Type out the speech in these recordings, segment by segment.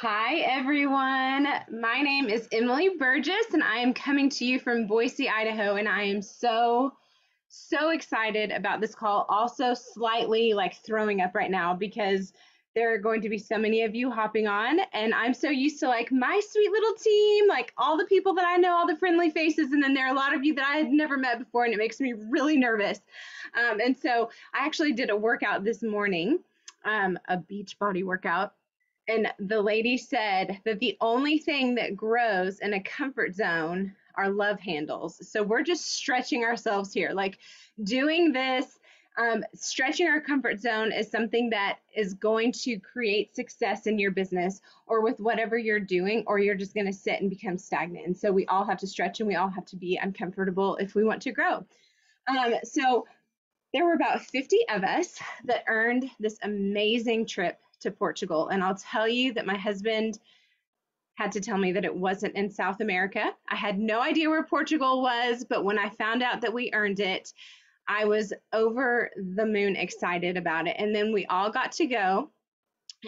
Hi, everyone. My name is Emily Burgess, and I am coming to you from Boise, Idaho. And I am so excited about this call. Also, slightly like throwing up right now because there are going to be so many of you hopping on. And I'm so used to like my sweet little team, like all the people that I know, all the friendly faces. And then there are a lot of you that I had never met before, and it makes me really nervous. And so I actually did a workout this morning, a beach body workout, and the lady said that the only thing that grows in a comfort zone are love handles. So we're just stretching ourselves here. Like doing this, stretching our comfort zone is something that is going to create success in your business or with whatever you're doing, or you're just going to sit and become stagnant. And so we all have to stretch and we all have to be uncomfortable if we want to grow. So there were about 50 of us that earned this amazing trip to Portugal. And I'll tell you that my husband had to tell me that it wasn't in South America. I had no idea where Portugal was, but when I found out that we earned it, I was over the moon excited about it. And then we all got to go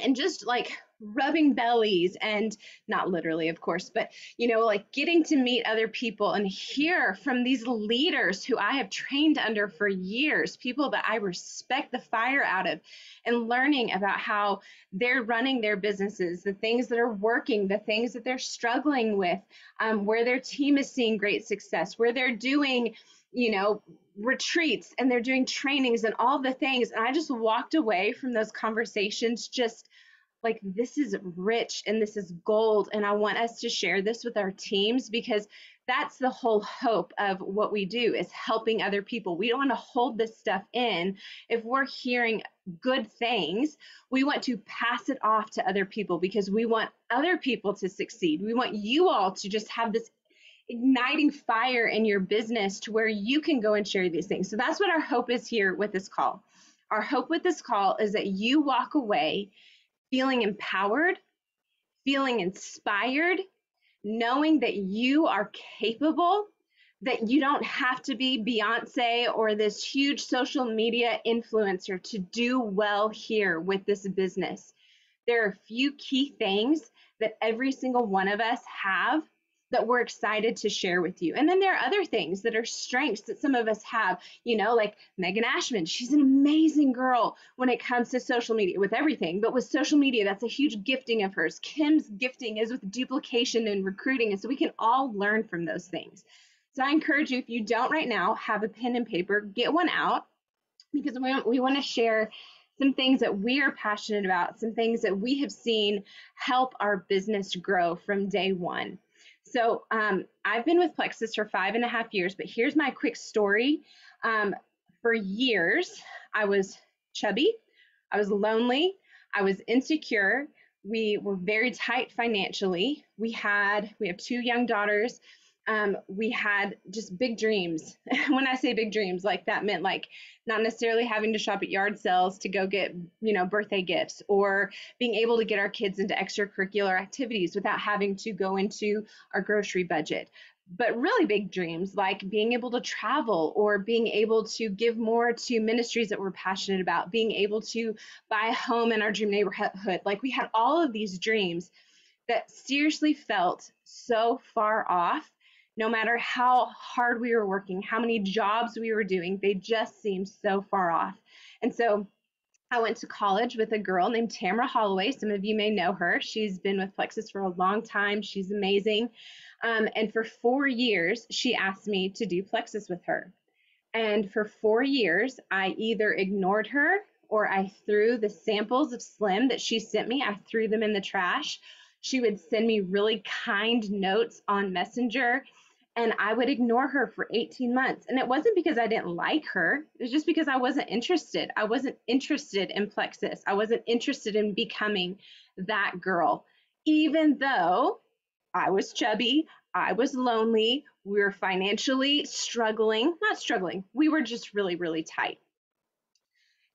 and just like rubbing bellies, and not literally of course, but like getting to meet other people and hear from these leaders who I have trained under for years, people that I respect the fire out of, and learning about how they're running their businesses, the things that are working, the things that they're struggling with, where their team is seeing great success, where they're doing retreats and they're doing trainings and all the things. And I just walked away from those conversations just like, this is rich and this is gold. And I want us to share this with our teams, because that's the whole hope of what we do, is helping other people. We don't want to hold this stuff in. If we're hearing good things, we want to pass it off to other people because we want other people to succeed. We want you all to just have this igniting fire in your business to where you can go and share these things. So that's what our hope is here with this call. Our hope with this call is that you walk away feeling empowered, feeling inspired, knowing that you are capable, that you don't have to be Beyonce or this huge social media influencer to do well here with this business. There are a few key things that every single one of us have that we're excited to share with you. And then there are other things that are strengths that some of us have, like Megan Ashman. She's an amazing girl when it comes to social media, with everything, but with social media, that's a huge gifting of hers. Kim's gifting is with duplication and recruiting. And so we can all learn from those things. So I encourage you, if you don't right now, have a pen and paper, get one out, because we want to share some things that we are passionate about, some things that we have seen help our business grow from day one. So I've been with Plexus for 5.5 years, but here's my quick story. For years, I was chubby, I was lonely, I was insecure. We were very tight financially. We have 2 young daughters. We had just big dreams. When I say big dreams, like that meant like not necessarily having to shop at yard sales to go get, birthday gifts, or being able to get our kids into extracurricular activities without having to go into our grocery budget. But really big dreams, like being able to travel, or being able to give more to ministries that we're passionate about, being able to buy a home in our dream neighborhood. Like we had all of these dreams that seriously felt so far off. No matter how hard we were working, how many jobs we were doing, they just seemed so far off. And so I went to college with a girl named Tamara Holloway. Some of you may know her. She's been with Plexus for a long time. She's amazing. And for 4 years, she asked me to do Plexus with her. And for 4 years, I either ignored her, or I threw the samples of Slim that she sent me, I threw them in the trash. She would send me really kind notes on Messenger, and I would ignore her for 18 months. And it wasn't because I didn't like her. It was just because I wasn't interested. I wasn't interested in Plexus. I wasn't interested in becoming that girl. Even though I was chubby, I was lonely, we were financially struggling, not struggling, we were just really, really tight.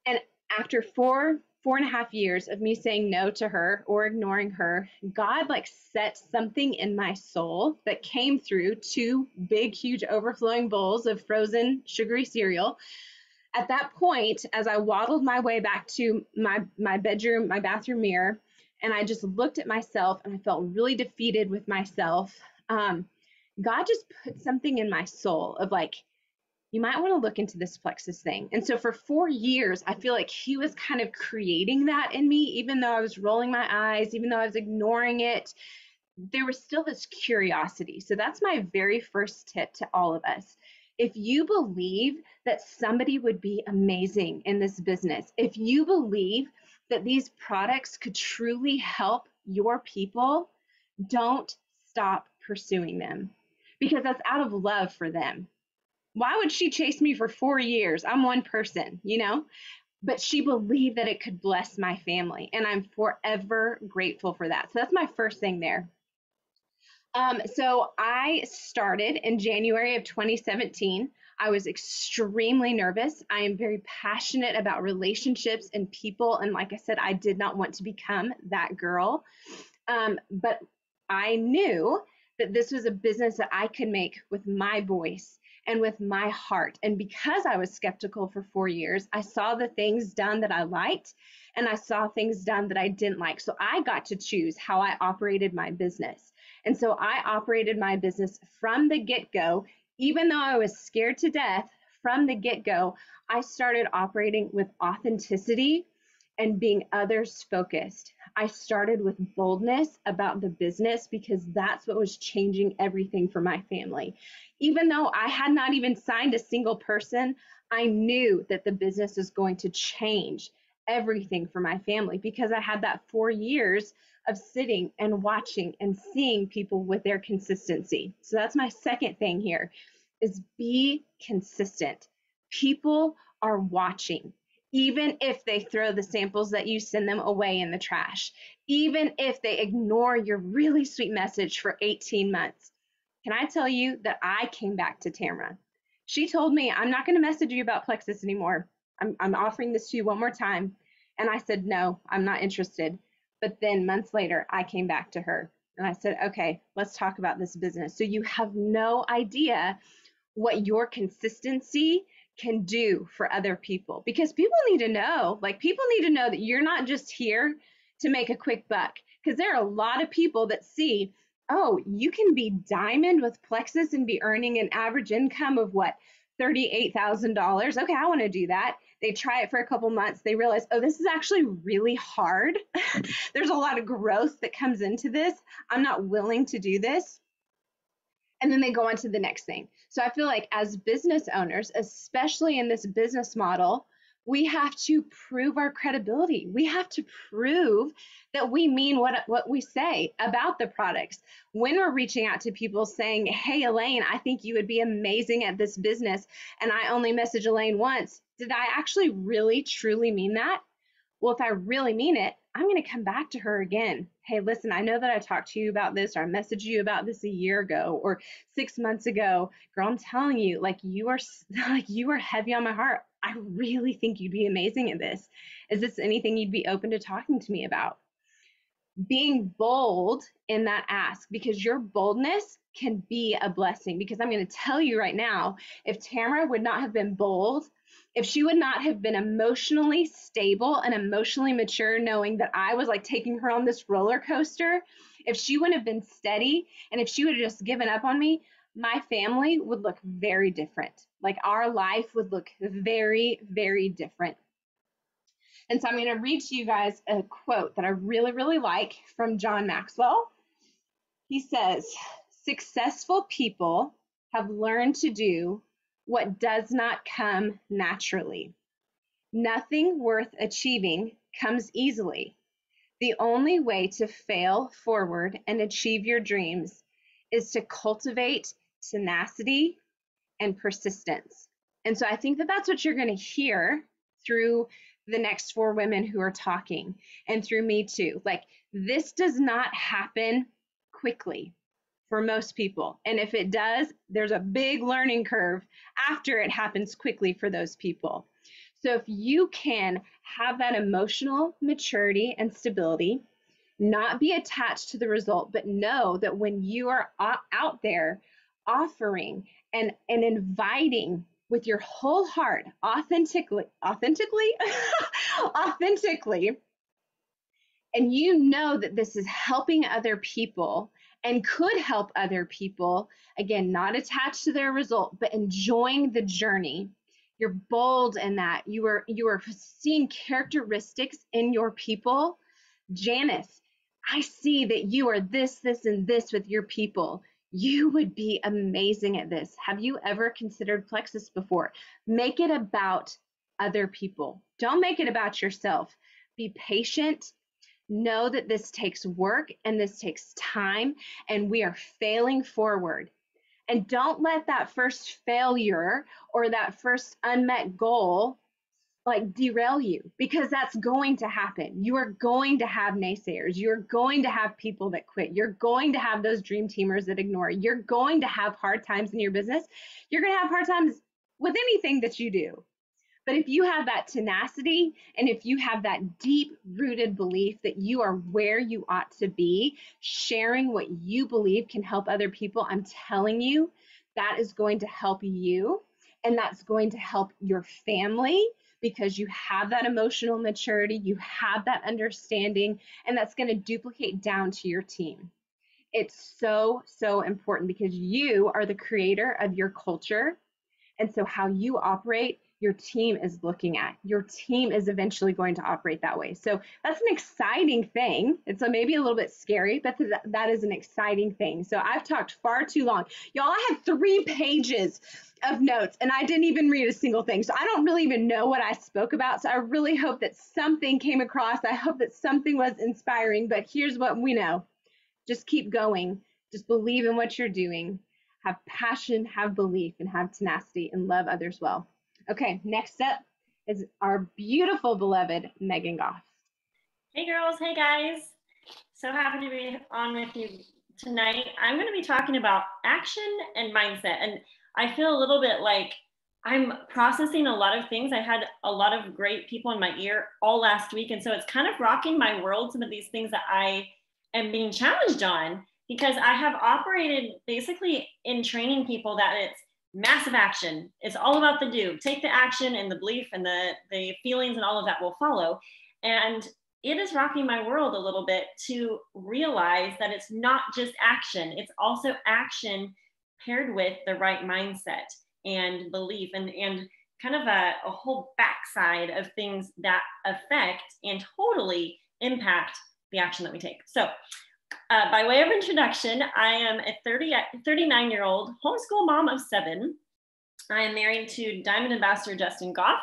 And after 4.5 years of me saying no to her or ignoring her, God like set something in my soul that came through 2 big, huge overflowing bowls of frozen sugary cereal. At that point, as I waddled my way back to my bedroom, my bathroom mirror, and I just looked at myself and I felt really defeated with myself. God just put something in my soul of like, you might want to look into this plexus thing. And so for 4 years, I feel like he was kind of creating that in me, even though I was rolling my eyes, even though I was ignoring it, there was still this curiosity. So that's my very first tip to all of us. If you believe that somebody would be amazing in this business, if you believe that these products could truly help your people, don't stop pursuing them, because that's out of love for them. Why would she chase me for 4 years? I'm one person, but she believed that it could bless my family, and I'm forever grateful for that. So that's my first thing there. So I started in January of 2017. I was extremely nervous. I am very passionate about relationships and people. And like I said, I did not want to become that girl. But I knew that this was a business that I could make with my voice and with my heart. And because I was skeptical for 4 years, I saw the things done that I liked, and I saw things done that I didn't like. So I got to choose how I operated my business. And so I operated my business from the get-go. Even though I was scared to death from the get-go, I started operating with authenticity and being others focused. I started with boldness about the business because that's what was changing everything for my family. Even though I had not even signed a single person, I knew that the business was going to change everything for my family because I had that 4 years of sitting and watching and seeing people with their consistency. So that's my second thing here, is be consistent. People are watching. Even if they throw the samples that you send them away in the trash, even if they ignore your really sweet message for 18 months. Can I tell you that I came back to Tamara? She told me, I'm not going to message you about Plexus anymore. I'm offering this to you one more time. And I said, no, I'm not interested. But then months later, I came back to her and I said, okay, let's talk about this business. So you have no idea what your consistency can do for other people, because people need to know, that you're not just here to make a quick buck, because there are a lot of people that see, oh, you can be diamond with Plexus and be earning an average income of what, $38,000. Okay, I want to do that. They try it for a couple months. They realize, oh, this is actually really hard. There's a lot of growth that comes into this. I'm not willing to do this. And then they go on to the next thing. So I feel like as business owners, especially in this business model, we have to prove our credibility. We have to prove that we mean what we say about the products. When we're reaching out to people saying, hey, Elaine, I think you would be amazing at this business, and I only message Elaine once, did I actually really, truly mean that? Well, if I really mean it, I'm going to come back to her again. Hey, listen, I know that I talked to you about this, or I messaged you about this a year ago or 6 months ago. Girl, I'm telling you, you are heavy on my heart. I really think you'd be amazing at this. Is this anything you'd be open to talking to me about? Being bold in that ask, because your boldness can be a blessing. Because I'm going to tell you right now, if Tamara would not have been bold, if she would not have been emotionally stable and emotionally mature, knowing that I was taking her on this roller coaster, if she wouldn't have been steady, and if she would have just given up on me, my family would look very different. Our life would look very, very different. And so I'm going to read to you guys a quote that I really, really like from John Maxwell. He says, successful people have learned to do what does not come naturally. Nothing worth achieving comes easily. The only way to fail forward and achieve your dreams is to cultivate tenacity and persistence. And so I think that that's what you're going to hear through the next 4 women who are talking, and through me too. This does not happen quickly for most people. And if it does, there's a big learning curve after it happens quickly for those people. So if you can have that emotional maturity and stability, not be attached to the result, but know that when you are out there offering and inviting with your whole heart, authentically, and you know that this is helping other people and could help other people, again, not attached to their result, but enjoying the journey. You're bold in that. You are seeing characteristics in your people. Janice, I see that you are this, this, and this with your people. You would be amazing at this. Have you ever considered Plexus before? Make it about other people. Don't make it about yourself. Be patient. Know that this takes work and this takes time, and we are failing forward. And don't let that first failure or that first unmet goal like derail you, because that's going to happen. You are going to have naysayers. You're going to have people that quit. You're going to have those dream teamers that ignore. You're going to have hard times in your business. You're going to have hard times with anything that you do. But if you have that tenacity and if you have that deep rooted belief that you are where you ought to be, sharing what you believe can help other people, I'm telling you, that is going to help you, and that's going to help your family, because you have that emotional maturity, you have that understanding, and that's going to duplicate down to your team. It's so, so important, because you are the creator of your culture. And so how you operate, your team is looking at. Your team is eventually going to operate that way. So that's an exciting thing. It's maybe a little bit scary, but that is an exciting thing. So I've talked far too long. Y'all, I had 3 pages of notes and I didn't even read a single thing. So I don't really even know what I spoke about. So I really hope that something came across. I hope that something was inspiring, but here's what we know. Just keep going. Just believe in what you're doing. Have passion, have belief, and have tenacity, and love others well. Okay, next up is our beautiful beloved Megan Goff. Hey girls, hey guys. So happy to be on with you tonight. I'm going to be talking about action and mindset. And I feel a little bit like I'm processing a lot of things. I had a lot of great people in my ear all last week. And so it's kind of rocking my world, some of these things that I am being challenged on, because I have operated basically in training people that it's massive action. It's all about the do. Take the action, and the belief and the feelings and all of that will follow. And it is rocking my world a little bit to realize that it's not just action. It's also action paired with the right mindset and belief and kind of a whole backside of things that affect and totally impact the action that we take. So by way of introduction, I am a 39-year-old homeschool mom of 7. I am married to Diamond Ambassador Justin Goff,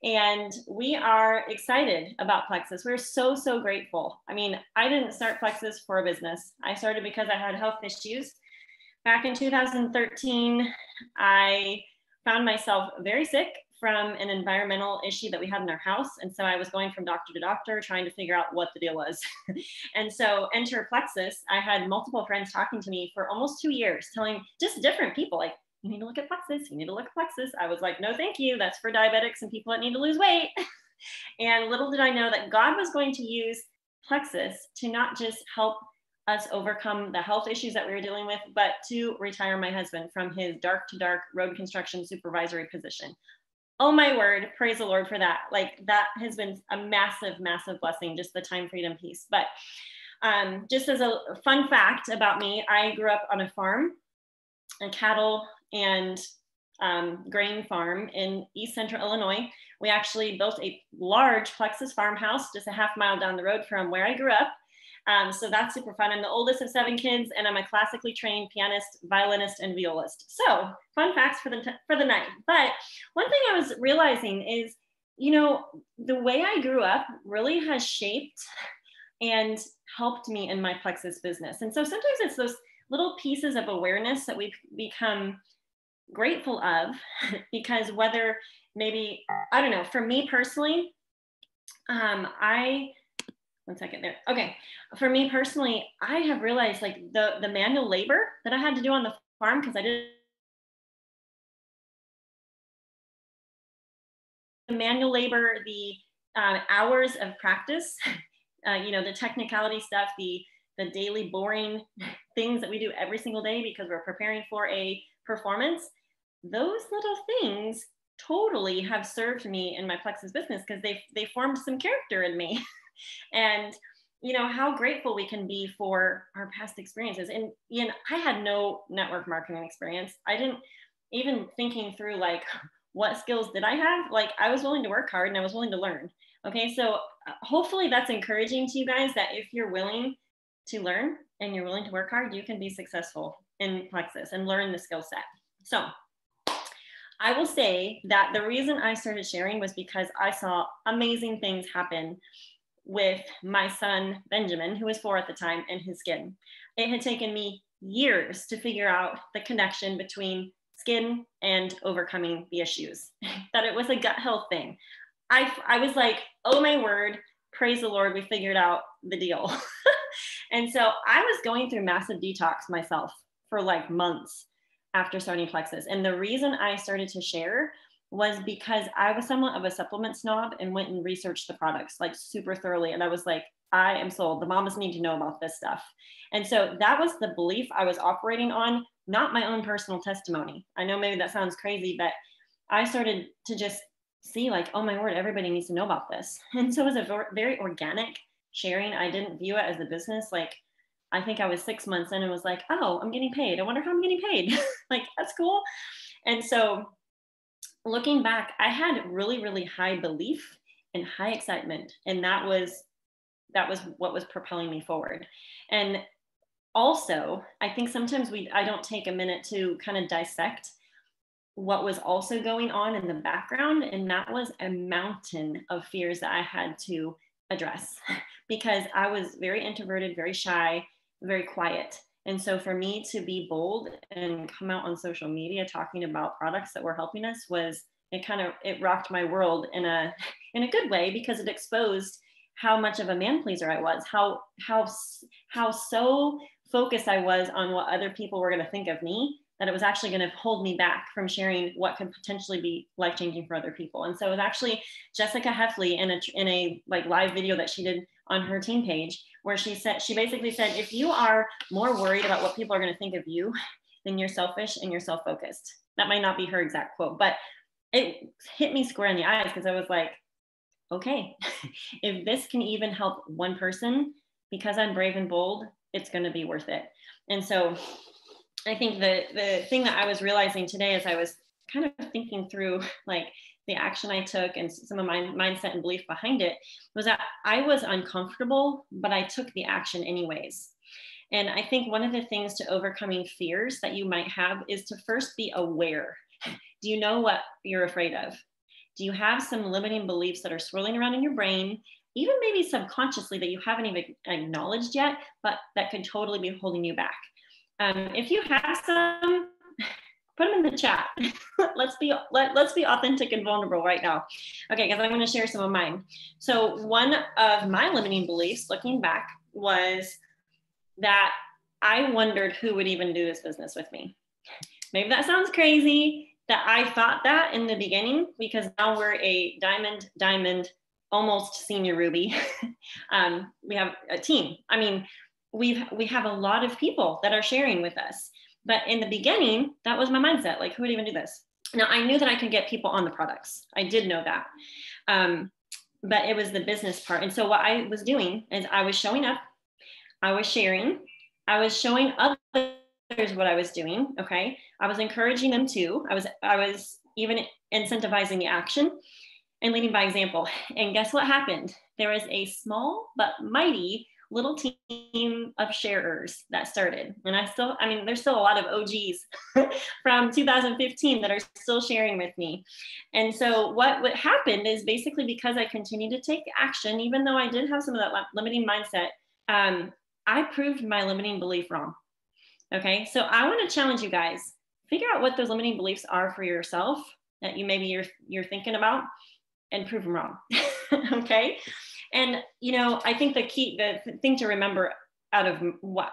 and we are excited about Plexus. We're so, so grateful. I mean, I didn't start Plexus for a business. I started because I had health issues. Back in 2013, I found myself very sick from an environmental issue that we had in our house. And so I was going from doctor to doctor trying to figure out what the deal was. And so enter Plexus. I had multiple friends talking to me for almost 2 years, telling just different people, like, you need to look at Plexus, you need to look at Plexus. I was like, no, thank you. That's for diabetics and people that need to lose weight. And little did I know that God was going to use Plexus to not just help us overcome the health issues that we were dealing with, but to retire my husband from his dark to dark road construction supervisory position. Oh my word, praise the Lord for that. Like, that has been a massive, massive blessing, just the time, freedom, peace. But just as a fun fact about me, I grew up on a farm, a cattle and grain farm in East Central Illinois. We actually built a large Plexus farmhouse just a half mile down the road from where I grew up. So that's super fun. I'm the oldest of 7 kids, and I'm a classically trained pianist, violinist, and violist. So fun facts for the night. But one thing I was realizing is, you know, the way I grew up really has shaped and helped me in my Plexus business. And so sometimes it's those little pieces of awareness that we become grateful of, because whether maybe, I don't know, for me personally, one second there. Okay. For me personally, I have realized like the manual labor that I had to do on the farm, because I did the manual labor, the hours of practice, you know, the technicality stuff, the daily boring things that we do every single day because we're preparing for a performance. Those little things totally have served me in my Plexus business, because they formed some character in me. And how grateful we can be for our past experiences. And I had no network marketing experience. I didn't even thinking through like, what skills did I have? Like, I was willing to work hard and I was willing to learn. Okay. So hopefully that's encouraging to you guys, that if you're willing to learn and you're willing to work hard, you can be successful in Plexus and learn the skill set. So I will say that the reason I started sharing was because I saw amazing things happen with my son, Benjamin, who was 4 at the time, and his skin. It had taken me years to figure out the connection between skin and overcoming the issues, that it was a gut health thing. I was like, oh my word, praise the Lord, we figured out the deal. And so I was going through massive detox myself for like months after starting Plexus. And the reason I started to share was because I was somewhat of a supplement snob and went and researched the products like super thoroughly. And I was like, I am sold. The mamas need to know about this stuff. And so that was the belief I was operating on, not my own personal testimony. I know maybe that sounds crazy, but I started to just see like, oh my word, everybody needs to know about this. And so it was a very organic sharing. I didn't view it as a business. Like, I think I was 6 months in and was like, oh, I'm getting paid. I wonder how I'm getting paid. Like, that's cool. And so looking back, I had really, really high belief and high excitement. And that was what was propelling me forward. And also, I think sometimes I don't take a minute to kind of dissect what was also going on in the background. And that was a mountain of fears that I had to address, because I was very introverted, very shy, very quiet. And so for me to be bold and come out on social media talking about products that were helping us it rocked my world in a good way, because it exposed how much of a man pleaser I was, how so focused I was on what other people were going to think of me, that it was actually going to hold me back from sharing what could potentially be life-changing for other people. And so it was actually Jessica Heffley in a like live video that she did on her team page, where she basically said, if you are more worried about what people are going to think of you, then you're selfish and you're self-focused. That might not be her exact quote, but it hit me square in the eyes, because I was like, okay, if this can even help one person because I'm brave and bold, it's going to be worth it. And so I think the thing that I was realizing today, as I was kind of thinking through like the action I took and some of my mindset and belief behind it, was that I was uncomfortable, but I took the action anyways. And I think one of the things to overcoming fears that you might have is to first be aware. Do you know what you're afraid of? Do you have some limiting beliefs that are swirling around in your brain, even maybe subconsciously, that you haven't even acknowledged yet, but that could totally be holding you back? If you have some, put them in the chat. let's be authentic and vulnerable right now. Okay, because I'm going to share some of mine. So one of my limiting beliefs, looking back, was that I wondered who would even do this business with me. Maybe that sounds crazy that I thought that in the beginning, because now we're a diamond, almost senior Ruby. We have a team. I mean, we have a lot of people that are sharing with us. But in the beginning, that was my mindset. Like, who would even do this? Now, I knew that I could get people on the products. I did know that. But it was the business part. And so what I was doing is I was showing up, I was sharing, I was showing others what I was doing. Okay. I was encouraging them too. I was even incentivizing the action and leading by example. And guess what happened? There was a small but mighty little team of sharers that started. And there's still a lot of OGs from 2015 that are still sharing with me. And so what happened is, basically, because I continued to take action, even though I did have some of that limiting mindset, I proved my limiting belief wrong. Okay, so I want to challenge you guys, figure out what those limiting beliefs are for yourself that you're thinking about, and prove them wrong. Okay. And, I think the thing to remember out of what,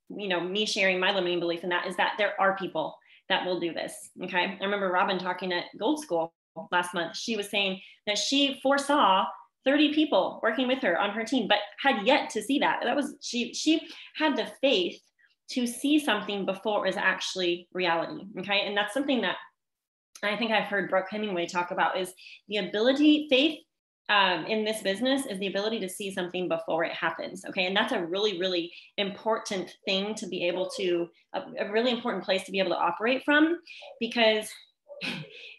me sharing my limiting belief in that, is that there are people that will do this. Okay. I remember Robin talking at Gold School last month. She was saying that she foresaw 30 people working with her on her team, but had yet to see that. She had the faith to see something before it was actually reality. Okay. And that's something that I think I've heard Brooke Hemingway talk about, is the ability, faith in this business is the ability to see something before it happens. Okay. And that's a really, really important thing to be able to, a really important place to be able to operate from, because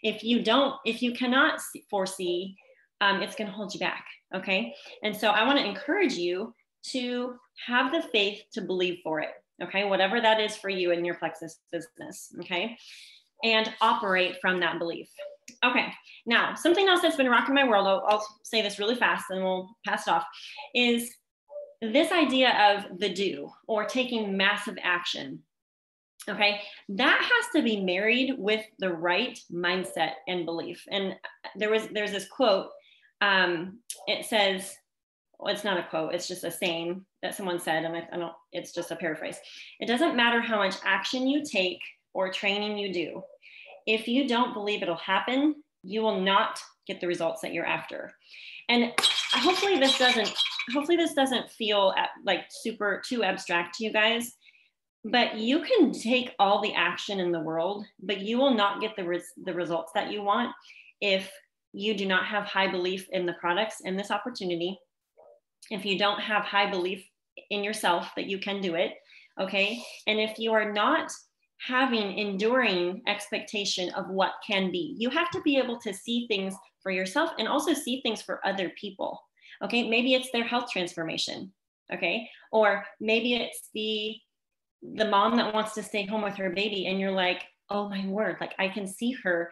if you cannot foresee, it's going to hold you back. Okay. And so I want to encourage you to have the faith to believe for it. Okay. Whatever that is for you in your Plexus business. Okay. And operate from that belief. Okay, now something else that's been rocking my world, I'll say this really fast and we'll pass it off, is this idea of the do, or taking massive action. Okay, that has to be married with the right mindset and belief. And there's this quote. It says, well, it's not a quote, it's just a saying that someone said, and I don't, it's just a paraphrase. It doesn't matter how much action you take or training you do. If you don't believe it'll happen, you will not get the results that you're after. And hopefully this doesn't feel like super too abstract to you guys, but you can take all the action in the world, but you will not get the results that you want if you do not have high belief in the products and this opportunity. If you don't have high belief in yourself that you can do it, okay? And if you are not having enduring expectation of what can be. You have to be able to see things for yourself and also see things for other people. Okay, maybe it's their health transformation. Okay, or maybe it's the mom that wants to stay home with her baby, and you're like, oh my word, like I can see her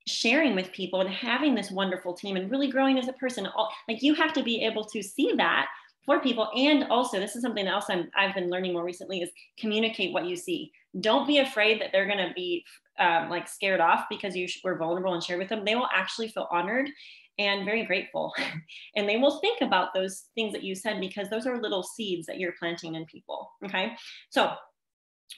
sharing with people and having this wonderful team and really growing as a person. Like you have to be able to see that for people. And also, this is something else I've been learning more recently, is communicate what you see. Don't be afraid that they're going to be like scared off because you were vulnerable and shared with them. They will actually feel honored and very grateful. And they will think about those things that you said, because those are little seeds that you're planting in people. Okay. So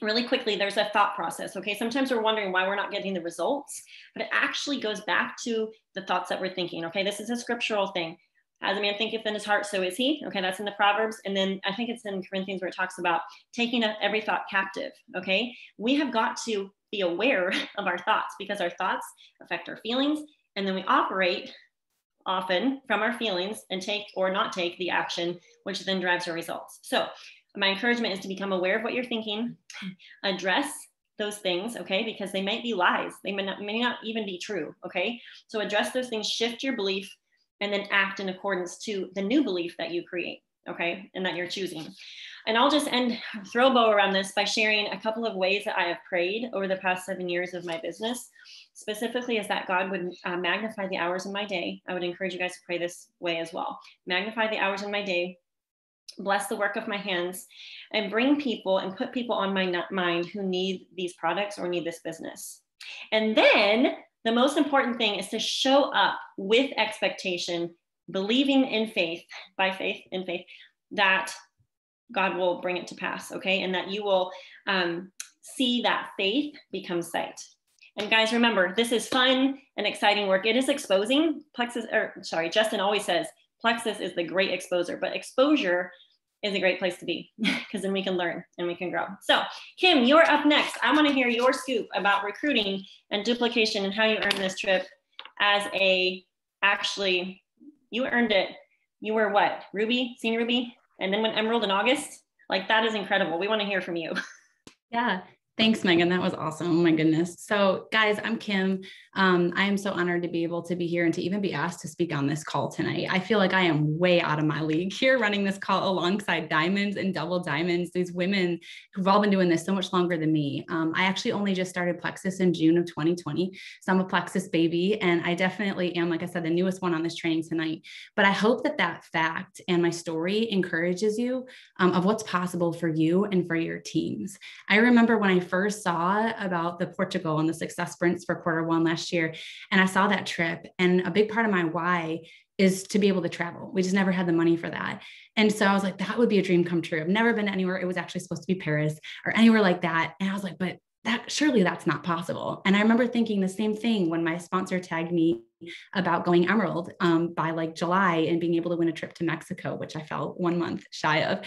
really quickly, there's a thought process. Okay. Sometimes we're wondering why we're not getting the results, but it actually goes back to the thoughts that we're thinking. Okay. This is a scriptural thing. As a man thinketh in his heart, so is he. Okay, that's in the Proverbs. And then I think it's in Corinthians where it talks about taking every thought captive. Okay, we have got to be aware of our thoughts, because our thoughts affect our feelings. And then we operate often from our feelings and take or not take the action, which then drives our results. So my encouragement is to become aware of what you're thinking, address those things, okay, because they might be lies. They may not even be true. Okay, so address those things, shift your belief, and then act in accordance to the new belief that you create, okay, and that you're choosing. And I'll just throw a bow around this by sharing a couple of ways that I have prayed over the past 7 years of my business. Specifically, is that God would magnify the hours in my day. I would encourage you guys to pray this way as well. Magnify the hours in my day, bless the work of my hands, and bring people and put people on my mind who need these products or need this business. And then the most important thing is to show up with expectation, believing in faith, by faith, in faith, that God will bring it to pass, okay? And that you will see that faith become sight. And guys, remember, this is fun and exciting work. It is exposing. Justin always says, Plexus is the great exposer, but exposure is a great place to be, because then we can learn and we can grow. So Kim, you're up next. I want to hear your scoop about recruiting and duplication and how you earned this trip you earned it. You were what? Ruby, senior Ruby? And then went Emerald in August? Like, that is incredible. We want to hear from you. Yeah. Thanks, Megan. That was awesome. Oh my goodness. So guys, I'm Kim. I am so honored to be able to be here and to even be asked to speak on this call tonight. I feel like I am way out of my league here running this call alongside diamonds and double diamonds, these women who've all been doing this so much longer than me. I actually only just started Plexus in June of 2020. So I'm a Plexus baby, and I definitely am, like I said, the newest one on this training tonight. But I hope that that fact and my story encourages you of what's possible for you and for your teams. I remember when I first saw about the Portugal and the success sprints for Q1 last year, and I saw that trip, and a big part of my why is to be able to travel. We just never had the money for that. And so I was like, that would be a dream come true. I've never been anywhere. It was actually supposed to be Paris or anywhere like that. And I was like, but surely that's not possible. And I remember thinking the same thing when my sponsor tagged me about going Emerald by like July and being able to win a trip to Mexico, which I fell 1 month shy of.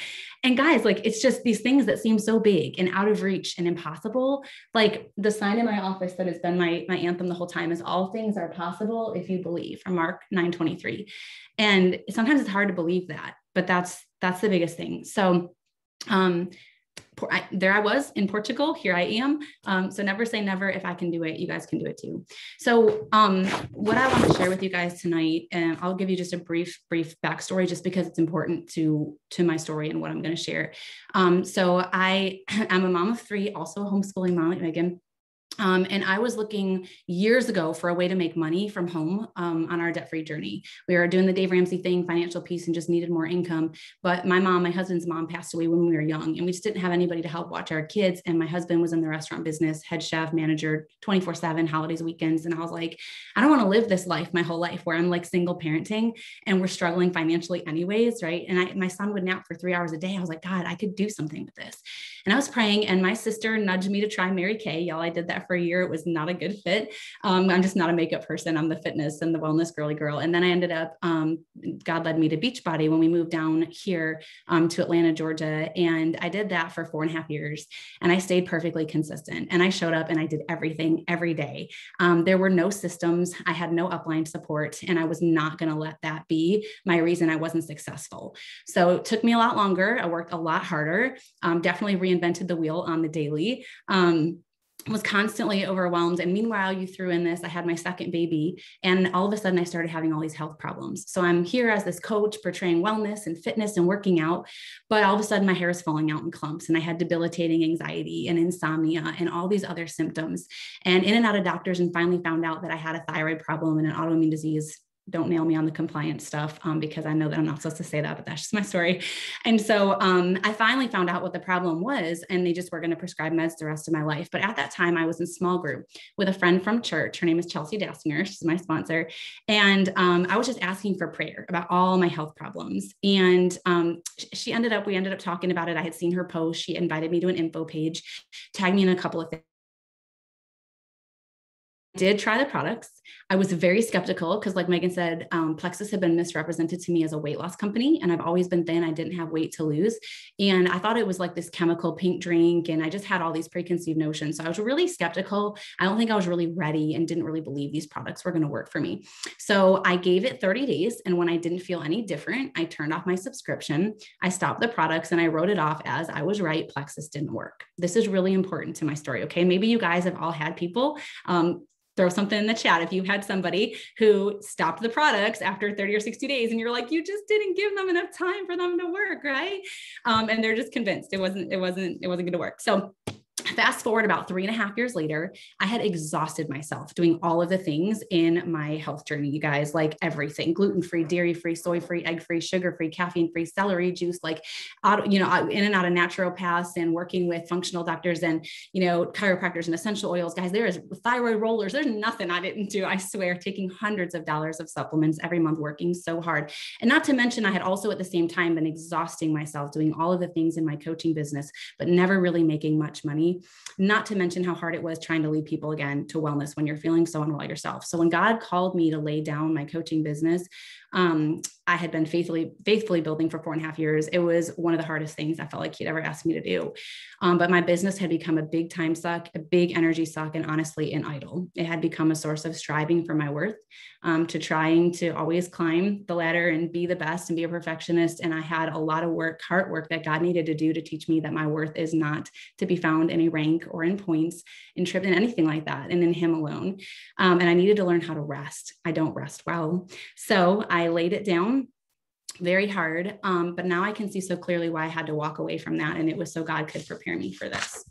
And guys, like, it's just these things that seem so big and out of reach and impossible. Like the sign in my office that has been my anthem the whole time is all things are possible if you believe, from Mark 9:23. And sometimes it's hard to believe that, but that's the biggest thing. So, there I was in Portugal, here I am. So never say never. If I can do it, you guys can do it too. So what I want to share with you guys tonight, and I'll give you just a brief backstory, just because it's important to my story and what I'm going to share. So I am a mom of 3, also a homeschooling mom like Megan. And I was looking years ago for a way to make money from home on our debt-free journey. We were doing the Dave Ramsey thing, financial peace, and just needed more income. But my husband's mom passed away when we were young, and we just didn't have anybody to help watch our kids. And my husband was in the restaurant business, head chef, manager, 24/7, holidays, weekends. And I was like, I don't want to live this life my whole life where I'm like single parenting and we're struggling financially anyways, right? And my son would nap for 3 hours a day. I was like, God, I could do something with this. And I was praying, and my sister nudged me to try Mary Kay. Y'all, I did that for a year. It was not a good fit. I'm just not a makeup person. I'm the fitness and the wellness girly girl. And then I ended up, God led me to Beachbody when we moved down here to Atlanta, Georgia. And I did that for 4.5 years. And I stayed perfectly consistent. And I showed up and I did everything every day. There were no systems. I had no upline support. And I was not going to let that be my reason I wasn't successful. So it took me a lot longer. I worked a lot harder, definitely reinvented the wheel on the daily. Was constantly overwhelmed. And meanwhile, you threw in this, I had my second baby, and all of a sudden I started having all these health problems. So I'm here as this coach portraying wellness and fitness and working out, but all of a sudden my hair is falling out in clumps, and I had debilitating anxiety and insomnia and all these other symptoms, and in and out of doctors, and finally found out that I had a thyroid problem and an autoimmune disease. Don't nail me on the compliance stuff because I know that I'm not supposed to say that, but that's just my story. And so I finally found out what the problem was, and they just were going to prescribe meds the rest of my life. But at that time, I was in small group with a friend from church. Her name is Chelsea Dassinger. She's my sponsor. And I was just asking for prayer about all my health problems. And we ended up talking about it. I had seen her post. She invited me to an info page, tagged me in a couple of things. Did try the products. I was very skeptical because, like Megan said, Plexus had been misrepresented to me as a weight loss company, and I've always been thin. I didn't have weight to lose. And I thought it was like this chemical pink drink, and I just had all these preconceived notions. So I was really skeptical. I don't think I was really ready and didn't really believe these products were going to work for me. So I gave it 30 days. And when I didn't feel any different, I turned off my subscription. I stopped the products and I wrote it off as I was right. Plexus didn't work. This is really important to my story. Okay. Maybe you guys have all had people, throw something in the chat if you had somebody who stopped the products after 30 or 60 days and you're like, you just didn't give them enough time for them to work, right? And they're just convinced it wasn't going to work. So fast forward about 3.5 years later, I had exhausted myself doing all of the things in my health journey, you guys, like everything: gluten-free, dairy-free, soy-free, egg-free, sugar-free, caffeine-free, celery juice, like, in and out of naturopaths and working with functional doctors and, chiropractors and essential oils. Guys, there is thyroid rollers. There's nothing I didn't do. I swear, taking hundreds of dollars of supplements every month, working so hard. And not to mention, I had also at the same time been exhausting myself doing all of the things in my coaching business, but never really making much money. Not to mention how hard it was trying to lead people again to wellness when you're feeling so unwell yourself. So when God called me to lay down my coaching business, I had been faithfully building for 4.5 years. It was one of the hardest things I felt like he'd ever asked me to do. But my business had become a big time suck, a big energy suck, and honestly, an idol. It had become a source of striving for my worth, to trying to always climb the ladder and be the best and be a perfectionist. And I had a lot of heart work that God needed to do to teach me that my worth is not to be found in a rank or in points, in trip, in anything like that, and in Him alone. And I needed to learn how to rest. I don't rest well. So I laid it down very hard. But now I can see so clearly why I had to walk away from that. And it was so God could prepare me for this.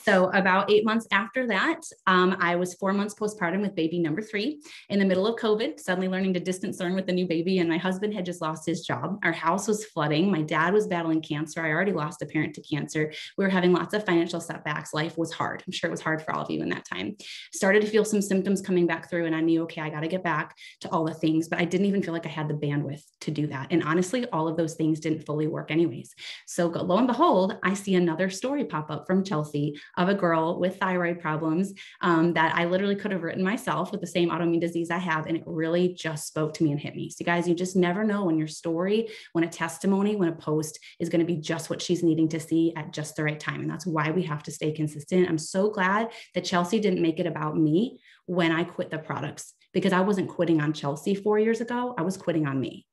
So about 8 months after that, I was 4 months postpartum with baby number 3 in the middle of COVID, suddenly learning to distance learn with a new baby. And my husband had just lost his job. Our house was flooding. My dad was battling cancer. I already lost a parent to cancer. We were having lots of financial setbacks. Life was hard. I'm sure it was hard for all of you in that time. Started to feel some symptoms coming back through, and I knew, okay, I got to get back to all the things, but I didn't even feel like I had the bandwidth to do that. And honestly, all of those things didn't fully work anyways. So lo and behold, I see another story pop up from Chelsea of a girl with thyroid problems that I literally could have written myself with the same autoimmune disease I have. And it really just spoke to me and hit me. So guys, you just never know when your story, when a testimony, when a post is going to be just what she's needing to see at just the right time. And that's why we have to stay consistent. I'm so glad that Chelsea didn't make it about me when I quit the products, because I wasn't quitting on Chelsea 4 years ago. I was quitting on me.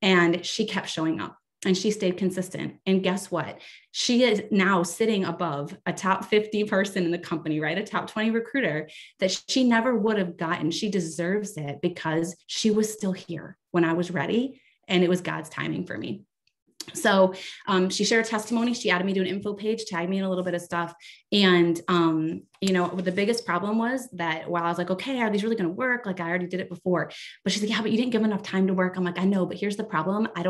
And she kept showing up and she stayed consistent. And guess what? She is now sitting above a top 50 person in the company, right? A top 20 recruiter that she never would have gotten. She deserves it because she was still here when I was ready. And it was God's timing for me. So she shared a testimony. She added me to an info page, tagged me in a little bit of stuff. And, the biggest problem was that while I was like, okay, are these really going to work? Like I already did it before, but she's like, yeah, but you didn't give enough time to work. I'm like, I know, but here's the problem. I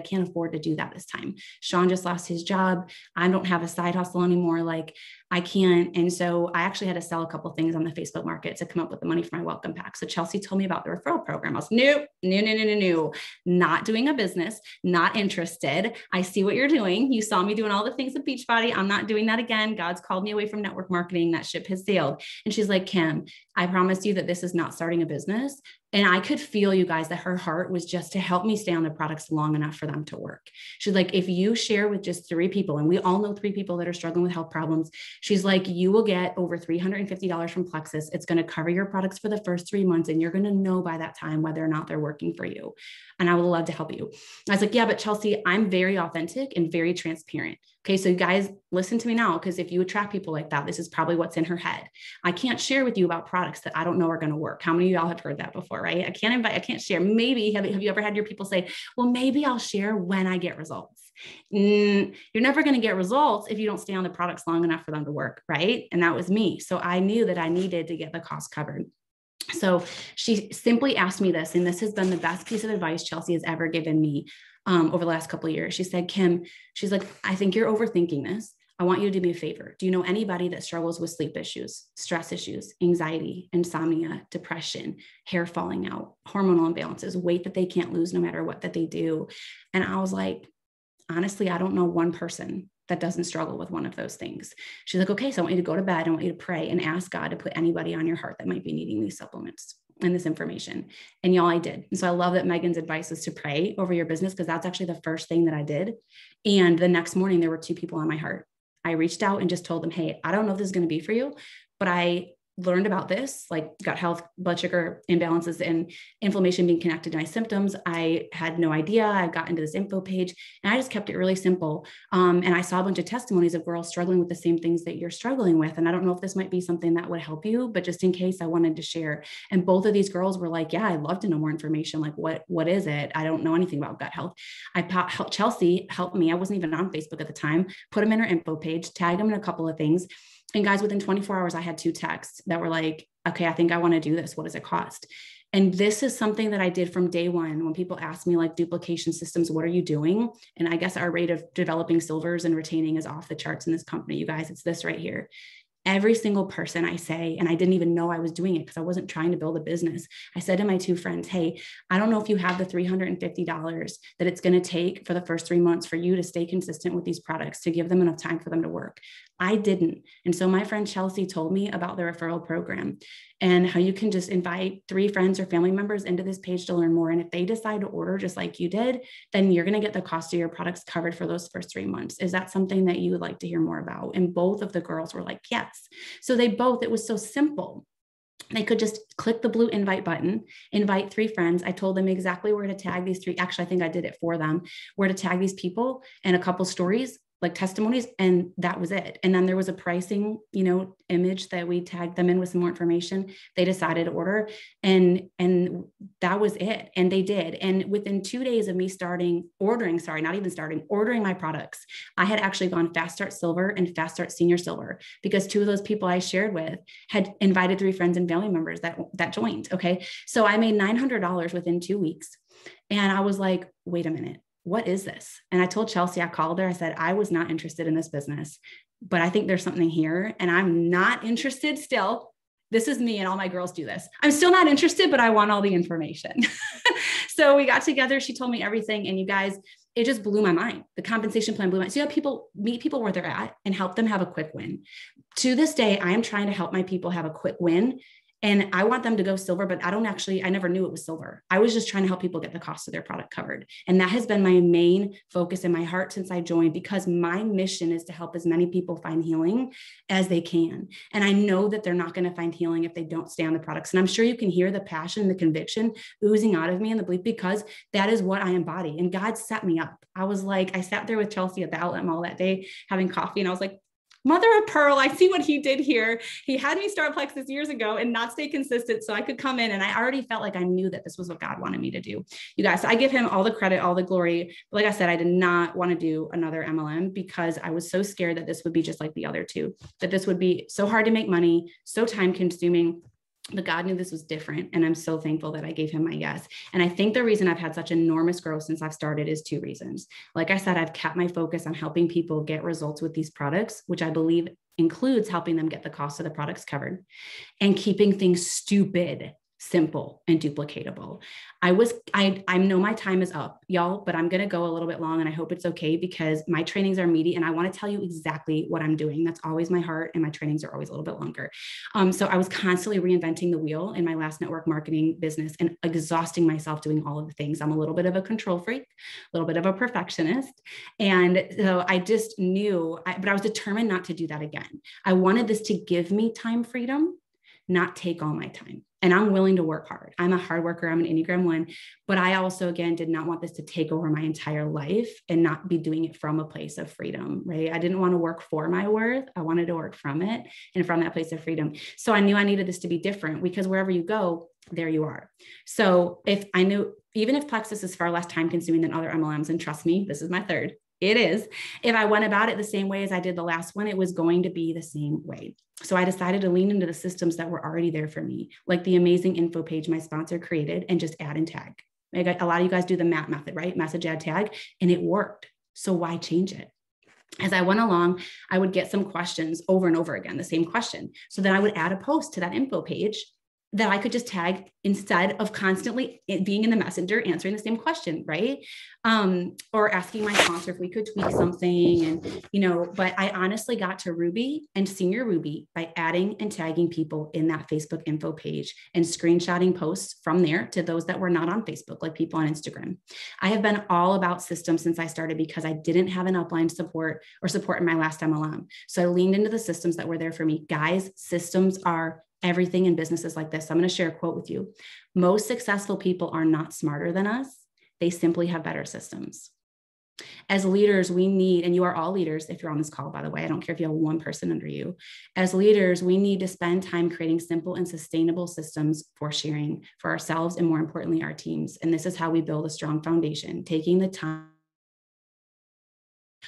can't afford to do that this time. Sean just lost his job. I don't have a side hustle anymore. Like I can't. And so I actually had to sell a couple of things on the Facebook market to come up with the money for my welcome pack. So Chelsea told me about the referral program. I was no, not doing a business, not interested. I see what you're doing. You saw me doing all the things at Beachbody. I'm not doing that again. God's called me away from network marketing. That ship has sailed. And she's like, Kim, I promise you that this is not starting a business. And I could feel, you guys, that her heart was just to help me stay on the products long enough for them to work. She's like, if you share with just 3 people, and we all know 3 people that are struggling with health problems, she's like, you will get over $350 from Plexus. It's going to cover your products for the first 3 months. And you're going to know by that time whether or not they're working for you. And I would love to help you. I was like, yeah, but Chelsea, I'm very authentic and very transparent. Okay. So you guys listen to me now, because if you attract people like that, this is probably what's in her head. I can't share with you about products that I don't know are going to work. How many of y'all have heard that before, right? I can't share. Maybe, have you ever had your people say, well, maybe I'll share when I get results. You're never going to get results if you don't stay on the products long enough for them to work. Right. And that was me. So I knew that I needed to get the cost covered. So she simply asked me this, and this has been the best piece of advice Chelsea has ever given me over the last couple of years. She said, Kim, she's like, I think you're overthinking this. I want you to do me a favor. Do you know anybody that struggles with sleep issues, stress issues, anxiety, insomnia, depression, hair falling out, hormonal imbalances, weight that they can't lose no matter what that they do? And I was like, honestly, I don't know one person that doesn't struggle with one of those things. She's like, okay, so I want you to go to bed. I want you to pray and ask God to put anybody on your heart that might be needing these supplements and this information. And y'all, I did. And so I love that Megan's advice is to pray over your business, because that's actually the first thing that I did. And the next morning, there were 2 people on my heart. I reached out and just told them, hey, I don't know if this is going to be for you, but I learned about this, like gut health, blood sugar imbalances, and inflammation being connected to my symptoms. I had no idea. I got into this info page and I just kept it really simple. And I saw a bunch of testimonies of girls struggling with the same things that you're struggling with. And I don't know if this might be something that would help you, but just in case, I wanted to share. And both of these girls were like, yeah, I'd love to know more information. Like, what is it? I don't know anything about gut health. Chelsea helped me. I wasn't even on Facebook at the time, put them in her info page, tagged them in a couple of things. And guys, within 24 hours, I had 2 texts that were like, okay, I think I want to do this. What does it cost? And this is something that I did from day one. When people ask me like duplication systems, what are you doing? And I guess our rate of developing silvers and retaining is off the charts in this company. You guys, it's this right here. Every single person I say, and I didn't even know I was doing it because I wasn't trying to build a business. I said to my 2 friends, hey, I don't know if you have the $350 that it's going to take for the first 3 months for you to stay consistent with these products, to give them enough time for them to work. I didn't. And so my friend Chelsea told me about the referral program and how you can just invite 3 friends or family members into this page to learn more. And if they decide to order just like you did, then you're going to get the cost of your products covered for those first 3 months. Is that something that you would like to hear more about? And both of the girls were like, yes. So it was so simple. They could just click the blue invite button, invite 3 friends. I told them exactly where to tag these 3. Actually, I think I did it for them, where to tag these people and a couple stories, like testimonies. And that was it. And then there was a pricing, image that we tagged them in with some more information. They decided to order and that was it. And they did. And within 2 days of me ordering my products, I had actually gone Fast Start Silver and Fast Start Senior Silver, because 2 of those people I shared with had invited 3 friends and family members that joined. Okay. So I made $900 within 2 weeks. And I was like, wait a minute. What is this? And I told Chelsea, I called her, I said, I was not interested in this business, but I think there's something here and I'm not interested still. This is me and all my girls do this. I'm still not interested, but I want all the information. So we got together. She told me everything. And you guys, it just blew my mind. The compensation plan blew my mind. So you have meet people where they're at and help them have a quick win. To this day, I am trying to help my people have a quick win. And I want them to go silver, but I never knew it was silver. I was just trying to help people get the cost of their product covered. And that has been my main focus in my heart since I joined, because my mission is to help as many people find healing as they can. And I know that they're not going to find healing if they don't stay on the products. And I'm sure you can hear the passion, the conviction oozing out of me and the belief, because that is what I embody. And God set me up. I sat there with Chelsea at the outlet mall that day having coffee, and I was like, mother of pearl, I see what he did here. He had me start Plexus years ago and not stay consistent so I could come in. And I already felt like I knew that this was what God wanted me to do. You guys, so I give him all the credit, all the glory. But like I said, I did not want to do another MLM because I was so scared that this would be just like the other two, that this would be so hard to make money, so time consuming. But God knew this was different. And I'm so thankful that I gave him my yes. And I think the reason I've had such enormous growth since I've started is two reasons. Like I said, I've kept my focus on helping people get results with these products, which I believe includes helping them get the cost of the products covered, and keeping things stupid, simple, and duplicatable. I know my time is up, y'all, but I'm going to go a little bit long, and I hope it's okay because my trainings are meaty and I want to tell you exactly what I'm doing. That's always my heart, and my trainings are always a little bit longer. So I was constantly reinventing the wheel in my last network marketing business and exhausting myself doing all of the things. I'm a little bit of a control freak, a little bit of a perfectionist. And so I just knew, but I was determined not to do that again. I wanted this to give me time freedom, not take all my time. And I'm willing to work hard. I'm a hard worker. I'm an Enneagram 1, but I also, again, did not want this to take over my entire life and not be doing it from a place of freedom, right? I didn't want to work for my worth. I wanted to work from it and from that place of freedom. So I knew I needed this to be different, because wherever you go, there you are. So even if Plexus is far less time consuming than other MLMs, and trust me, this is my third, it is. If I went about it the same way as I did the last one, it was going to be the same way. So I decided to lean into the systems that were already there for me, like the amazing info page my sponsor created, and just add and tag. A lot of you guys do the MAP method, right? Message, add, tag, and it worked. So why change it? As I went along, I would get some questions over and over again, the same question. So then I would add a post to that info page that I could just tag instead of constantly being in the messenger answering the same question, right? Or asking my sponsor if we could tweak something. And, but I honestly got to Ruby and Senior Ruby by adding and tagging people in that Facebook info page and screenshotting posts from there to those that were not on Facebook, like people on Instagram. I have been all about systems since I started because I didn't have an upline support in my last MLM. So I leaned into the systems that were there for me. Guys, systems are everything in businesses like this. I'm going to share a quote with you. Most successful people are not smarter than us. They simply have better systems. As leaders, we need, and you are all leaders if you're on this call, by the way, I don't care if you have one person under you. As leaders, we need to spend time creating simple and sustainable systems for sharing for ourselves and, more importantly, our teams. And this is how we build a strong foundation, taking the time.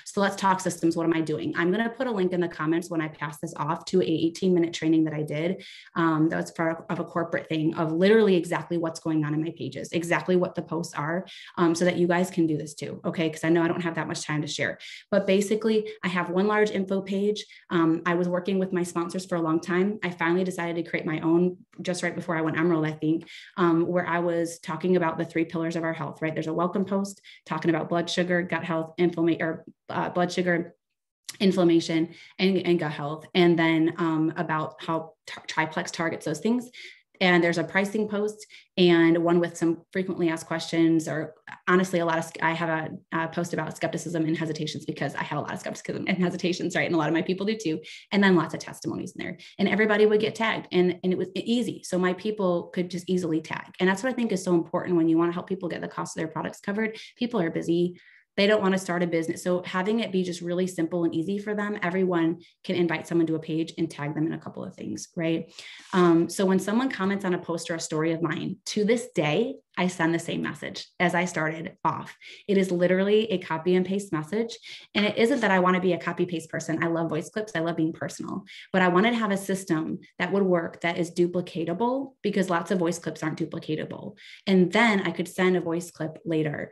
So let's talk systems. What am I doing? I'm going to put a link in the comments when I pass this off to a 18-minute training that I did. That's part of a corporate thing of literally exactly what's going on in my pages, exactly what the posts are, so that you guys can do this too. Okay. Because I know I don't have that much time to share, but basically I have one large info page. I was working with my sponsors for a long time. I finally decided to create my own just right before I went Emerald, I think, where I was talking about the 3 pillars of our health, right? There's a welcome post talking about blood sugar, gut health, blood sugar, inflammation, and gut health. And then about how Triplex targets those things. And there's a pricing post and one with some frequently asked questions, or honestly, I have a post about skepticism and hesitations, because I have a lot of skepticism and hesitations, right? And a lot of my people do too. And then lots of testimonies in there, and everybody would get tagged, and it was easy. So my people could just easily tag. And that's what I think is so important when you want to help people get the cost of their products covered. People are busy. They don't want to start a business. So having it be just really simple and easy for them, everyone can invite someone to a page and tag them in a couple of things, right? So when someone comments on a post or a story of mine, to this day, I send the same message as I started off. It is literally a copy and paste message. And it isn't that I want to be a copy paste person. I love voice clips. I love being personal, but I wanted to have a system that would work, that is duplicatable, because lots of voice clips aren't duplicatable. And then I could send a voice clip later.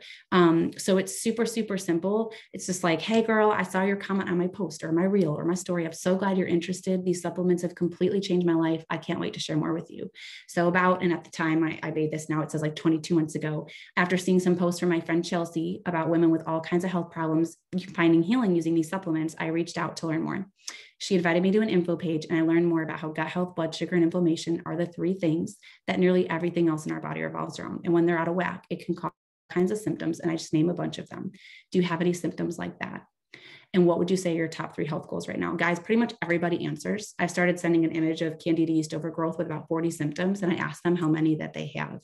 So it's super, super simple. It's just like, hey girl, I saw your comment on my post or my reel or my story. I'm so glad you're interested. These supplements have completely changed my life. I can't wait to share more with you. So and at the time I made this, now it says like 22 2 months ago, after seeing some posts from my friend Chelsea about women with all kinds of health problems finding healing using these supplements, I reached out to learn more. She invited me to an info page, and I learned more about how gut health, blood sugar, and inflammation are the 3 things that nearly everything else in our body revolves around. And when they're out of whack, it can cause all kinds of symptoms. And I just name a bunch of them. Do you have any symptoms like that? And what would you say are your top 3 health goals right now? Guys, pretty much everybody answers. I started sending an image of candida yeast overgrowth with about 40 symptoms, and I asked them how many that they have.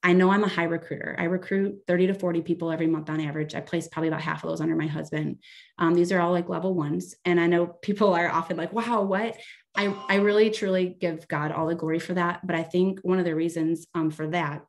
I know I'm a high recruiter. I recruit 30 to 40 people every month on average. I place probably about half of those under my husband. These are all like level 1s. And I know people are often like, wow, what? I really, truly give God all the glory for that. But I think one of the reasons for that,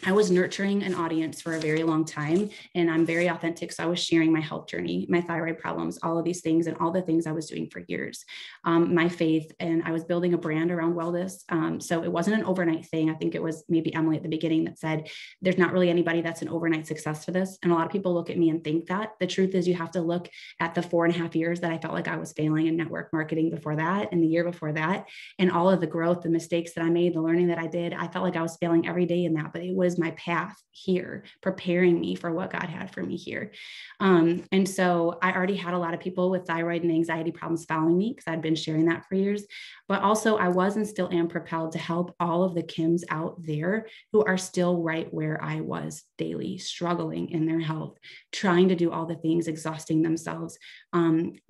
I was nurturing an audience for a very long time, and I'm very authentic. So I was sharing my health journey, my thyroid problems, all of these things, and all the things I was doing for years, my faith, and I was building a brand around wellness. So it wasn't an overnight thing. I think it was maybe Emily at the beginning that said, there's not really anybody that's an overnight success for this. And a lot of people look at me and think that. The truth is you have to look at the 4.5 years that I felt like I was failing in network marketing before that, and the year before that, and all of the growth, the mistakes that I made, the learning that I did. I felt like I was failing every day in that, but it was my path here, preparing me for what God had for me here. And so I already had a lot of people with thyroid and anxiety problems following me because I'd been sharing that for years. But also I was and still am propelled to help all of the Kims out there who are still right where I was daily, struggling in their health, trying to do all the things, exhausting themselves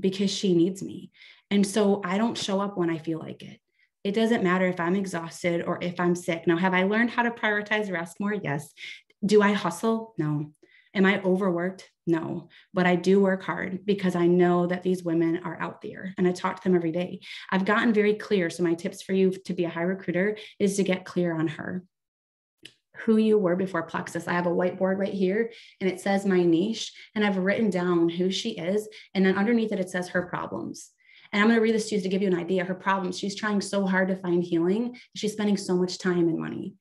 because she needs me. And so I don't show up when I feel like it. It doesn't matter if I'm exhausted or if I'm sick. Now, have I learned how to prioritize rest more? Yes. Do I hustle? No. Am I overworked? No. But I do work hard because I know that these women are out there and I talk to them every day. I've gotten very clear. So my tips for you to be a high recruiter is to get clear on her, who you were before Plexus. I have a whiteboard right here and it says my niche, and I've written down who she is. And then underneath it, it says her problems. And I'm going to read this to you to give you an idea of her problems. She's trying so hard to find healing. She's spending so much time and money.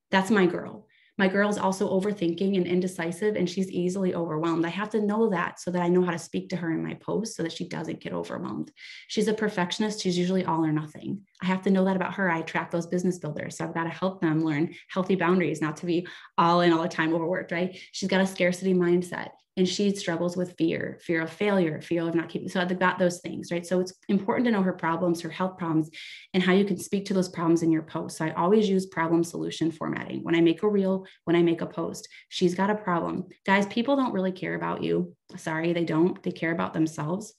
That's my girl. My girl is also overthinking and indecisive, and she's easily overwhelmed. I have to know that so that I know how to speak to her in my posts so that she doesn't get overwhelmed. She's a perfectionist. She's usually all or nothing. I have to know that about her. I attract those business builders. So I've got to help them learn healthy boundaries, not to be all in all the time overworked, right? She's got a scarcity mindset. And she struggles with fear of failure, fear of not keeping. So I've got those things, right? So it's important to know her problems, her health problems, and how you can speak to those problems in your post. So I always use problem solution formatting. When I make a reel, when I make a post, she's got a problem. Guys, people don't really care about you. Sorry, they don't. They care about themselves.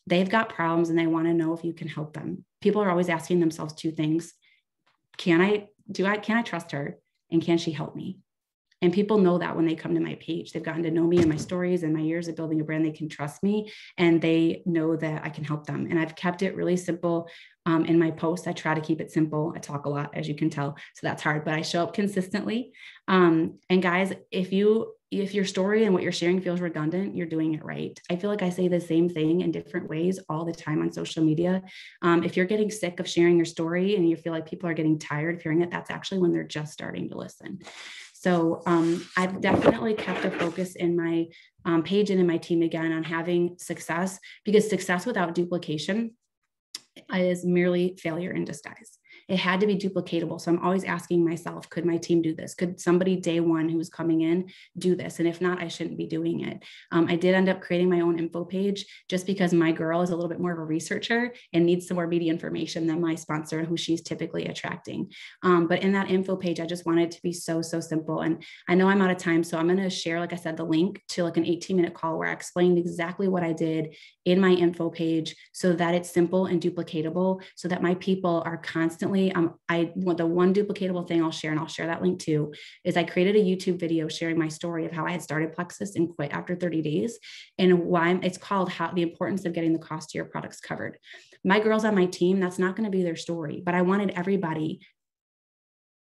They've got problems and they want to know if you can help them. People are always asking themselves 2 things. Can I trust her? And can she help me? And people know that when they come to my page. They've gotten to know me and my stories and my years of building a brand. They can trust me and they know that I can help them. And I've kept it really simple in my posts. I try to keep it simple. I talk a lot, as you can tell, so that's hard, but I show up consistently. And guys, if your story and what you're sharing feels redundant, you're doing it right. I feel like I say the same thing in different ways all the time on social media. If you're getting sick of sharing your story and you feel like people are getting tired of hearing it, that's actually when they're just starting to listen. So I've definitely kept a focus in my page and in my team again on having success, because success without duplication is merely failure in disguise. It had to be duplicatable. So I'm always asking myself, could my team do this? Could somebody day one who's coming in do this? And if not, I shouldn't be doing it. I did end up creating my own info page just because my girl is a little bit more of a researcher and needs some more media information than my sponsor, who she's typically attracting. But in that info page, I just wanted it to be so simple. And I know I'm out of time, so I'm going to share, like I said, the link to like an 18-minute call where I explained exactly what I did in my info page so that it's simple and duplicatable, so that my people are constantly, the one duplicatable thing I'll share, and I'll share that link too, is I created a YouTube video sharing my story of how I had started Plexus and quit after 30 days and why it's called the importance of getting the cost of your products covered. My girls on my team, that's not going to be their story, but I wanted everybody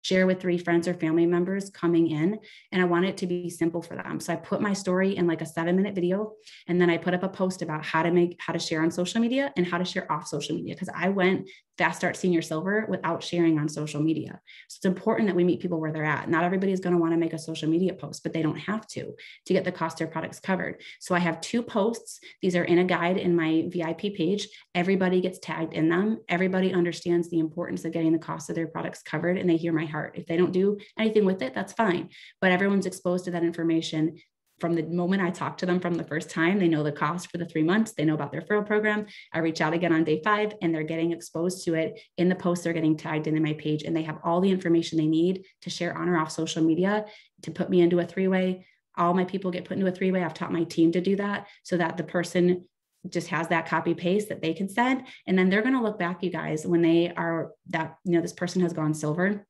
share with 3 friends or family members coming in. And I want it to be simple for them. So I put my story in like a 7-minute video. And then I put up a post about how to share on social media and how to share off social media. Because I went Fast Start Senior Silver without sharing on social media. So it's important that we meet people where they're at. Not everybody's going to want to make a social media post, but they don't have to get the cost of their products covered. So I have 2 posts. These are in a guide in my VIP page. Everybody gets tagged in them. Everybody understands the importance of getting the cost of their products covered, and they hear my heart. If they don't do anything with it, that's fine. But everyone's exposed to that information from the moment I talk to them from the first time. They know the cost for the 3 months. They know about the referral program. I reach out again on day 5, and they're getting exposed to it in the post. They're getting tagged into my page, and they have all the information they need to share on or off social media to put me into a 3-way. All my people get put into a 3-way. I've taught my team to do that so that the person just has that copy paste that they can send. And then they're going to look back, you guys, when they are that, this person has gone silver.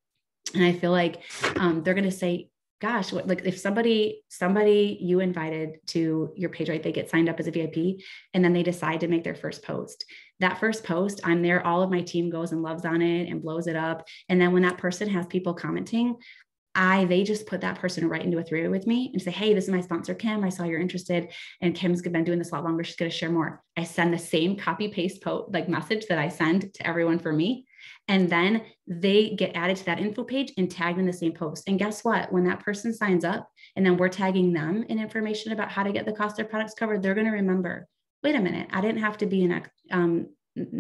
And I feel like they're going to say, gosh, like if somebody you invited to your page, right, they get signed up as a VIP, and then they decide to make their first post. That first post, I'm there, all of my team goes and loves on it and blows it up. And then when that person has people commenting, they just put that person right into a 3-way with me and say, hey, this is my sponsor, Kim. I saw you're interested, and Kim's been doing this a lot longer. She's going to share more. I send the same copy paste message that I send to everyone for me. And then they get added to that info page and tagged in the same post. And guess what? When that person signs up and then we're tagging them in information about how to get the cost of their products covered, they're going to remember, wait a minute, I didn't have to be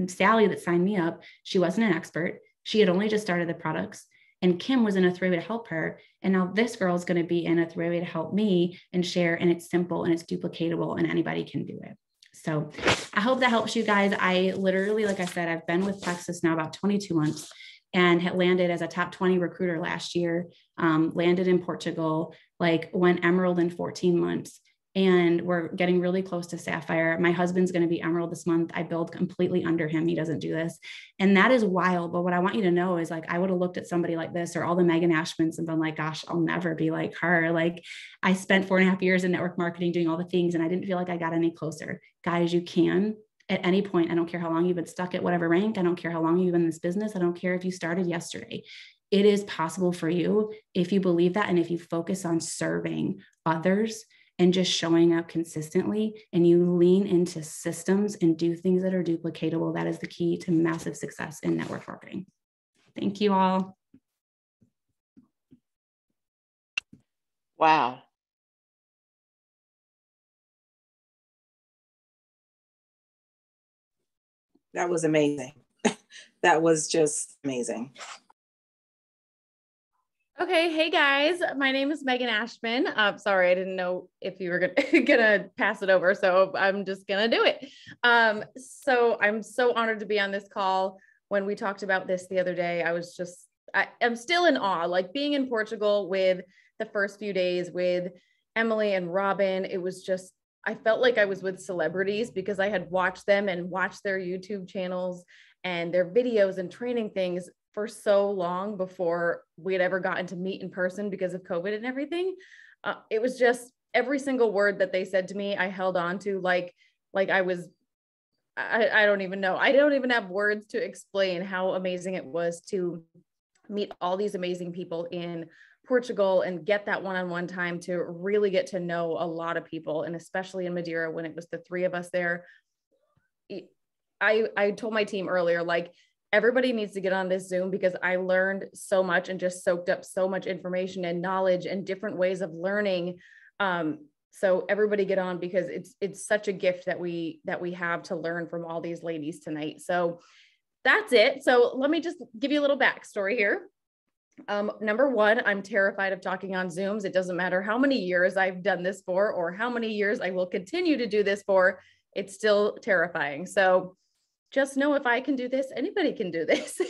Sally that signed me up. She wasn't an expert. She had only just started the products. And Kim was in a 3-way to help her. And now this girl is going to be in a 3-way to help me and share. And it's simple and it's duplicatable and anybody can do it. So I hope that helps you guys. I literally, like I said, I've been with Plexus now about 22 months and had landed as a top 20 recruiter last year, landed in Portugal, went Emerald in 14 months. And we're getting really close to Sapphire. My husband's going to be Emerald this month. I build completely under him. He doesn't do this. And that is wild. But what I want you to know is I would have looked at somebody like this or all the Megan Ashmans and been like, gosh, I'll never be like her. I spent 4.5 years in network marketing doing all the things, and I didn't feel like I got any closer. Guys, you can at any point. I don't care how long you've been stuck at whatever rank. I don't care how long you've been in this business. I don't care if you started yesterday. It is possible for you if you believe that. And if you focus on serving others and just showing up consistently, and you lean into systems and do things that are duplicatable, that is the key to massive success in network marketing. Thank you all. Wow. That was amazing. That was just amazing. Okay, hey guys, my name is Megan Ashman. Sorry, I didn't know if you were gonna pass it over, so I'm just gonna do it. So I'm so honored to be on this call. When we talked about this the other day, I'm still in awe. Being in Portugal with the first few days with Emily and Robin, it was just, I felt like I was with celebrities because I had watched them and watched their YouTube channels and their videos and training things for so long before we had ever gotten to meet in person because of COVID and everything. It was just every single word that they said to me, I held on to I don't even know. I don't even have words to explain how amazing it was to meet all these amazing people in Portugal and get that one-on-one time to really get to know a lot of people. And especially in Madeira, when it was the 3 of us there, I told my team earlier, everybody needs to get on this Zoom because I learned so much and just soaked up so much information and knowledge and different ways of learning. So everybody get on because it's such a gift that we have to learn from all these ladies tonight. So that's it. So let me just give you a little backstory here. Number 1, I'm terrified of talking on Zooms. It doesn't matter how many years I've done this for or how many years I will continue to do this for, it's still terrifying. So just know if I can do this, anybody can do this.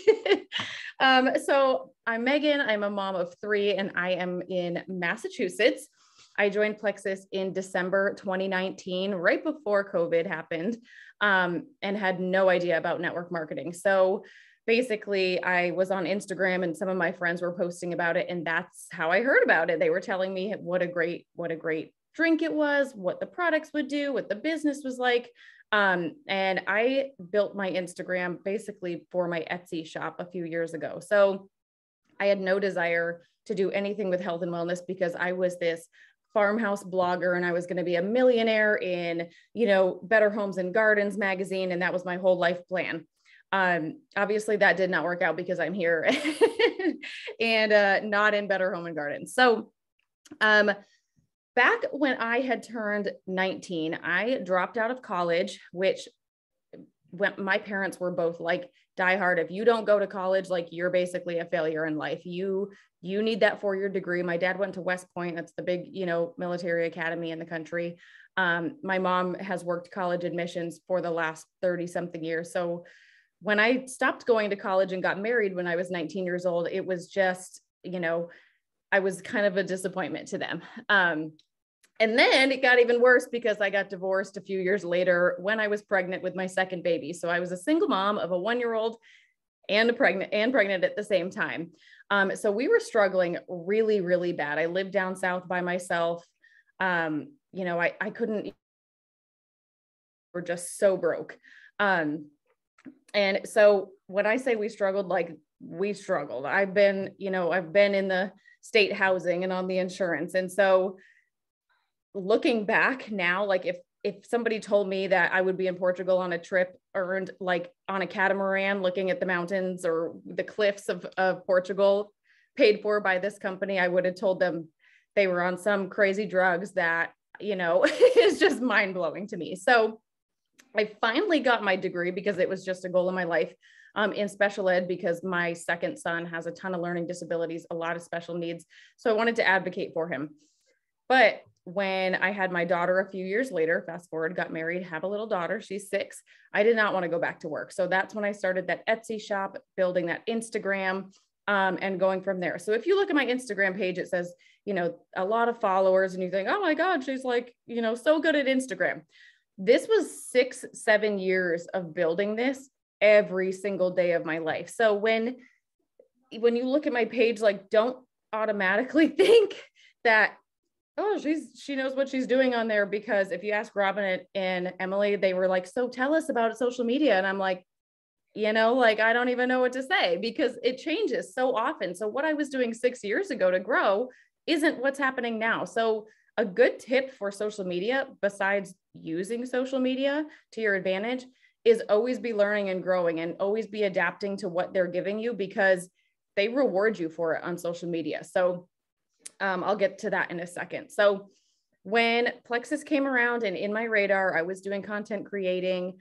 So I'm Megan, I'm a mom of 3 and I am in Massachusetts. I joined Plexus in December 2019, right before COVID happened, and had no idea about network marketing. So basically I was on Instagram and some of my friends were posting about it, and that's how I heard about it. They were telling me what a great drink it was, what the products would do, what the business was like. And I built my Instagram basically for my Etsy shop a few years ago. So I had no desire to do anything with health and wellness because I was this farmhouse blogger and I was going to be a millionaire in, Better Homes and Gardens magazine. And that was my whole life plan. Obviously that did not work out because I'm here and not in Better Home and Garden. So back when I had turned 19, I dropped out of college, which when my parents were both like diehard, if you don't go to college, like you're basically a failure in life. You need that 4-year degree. My dad went to West Point. That's the big, military academy in the country. My mom has worked college admissions for the last 30 something years. So when I stopped going to college and got married when I was 19 years old, it was just, I was kind of a disappointment to them. And then it got even worse because I got divorced a few years later when I was pregnant with my second baby. So I was a single mom of a 1-year-old and pregnant at the same time. So we were struggling really, really bad. I lived down south by myself. I couldn't, we're just so broke. And so when I say we struggled, like we struggled, I've been in the state housing and on the insurance. And so looking back now, like if somebody told me that I would be in Portugal on a trip earned like on a catamaran, looking at the mountains or the cliffs of Portugal paid for by this company, I would have told them they were on some crazy drugs that, is just mind blowing to me. So I finally got my degree because it was just a goal in my life in special ed, because my second son has a ton of learning disabilities, a lot of special needs. So I wanted to advocate for him. But when I had my daughter a few years later, fast forward, got married, have a little daughter, she's 6, I did not want to go back to work. So that's when I started that Etsy shop, building that Instagram, and going from there. So if you look at my Instagram page, it says, a lot of followers, and you think, oh my God, she's like, so good at Instagram. This was 6-7 years of building this every single day of my life. So when you look at my page, like, don't automatically think that, oh, she knows what she's doing on there, because if you ask Robin and Emily, they were like, so tell us about social media. And I'm like, I don't even know what to say, because it changes so often. So what I was doing 6 years ago to grow isn't what's happening now. So a good tip for social media, besides using social media to your advantage, is always be learning and growing, and always be adapting to what they're giving you, because they reward you for it on social media. So I'll get to that in a second. So when Plexus came around and in my radar, I was doing content creating,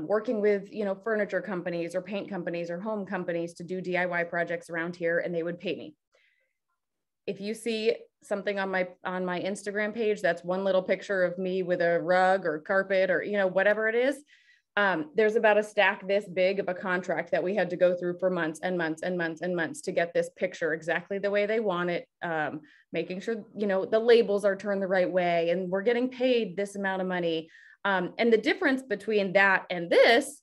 working with, furniture companies or paint companies or home companies to do DIY projects around here, and they would pay me. If you see something on my Instagram page, that's one little picture of me with a rug or carpet or, whatever it is. There's about a stack this big of a contract that we had to go through for months and months and months and months to get this picture exactly the way they want it, making sure, the labels are turned the right way, and we're getting paid this amount of money. And the difference between that and this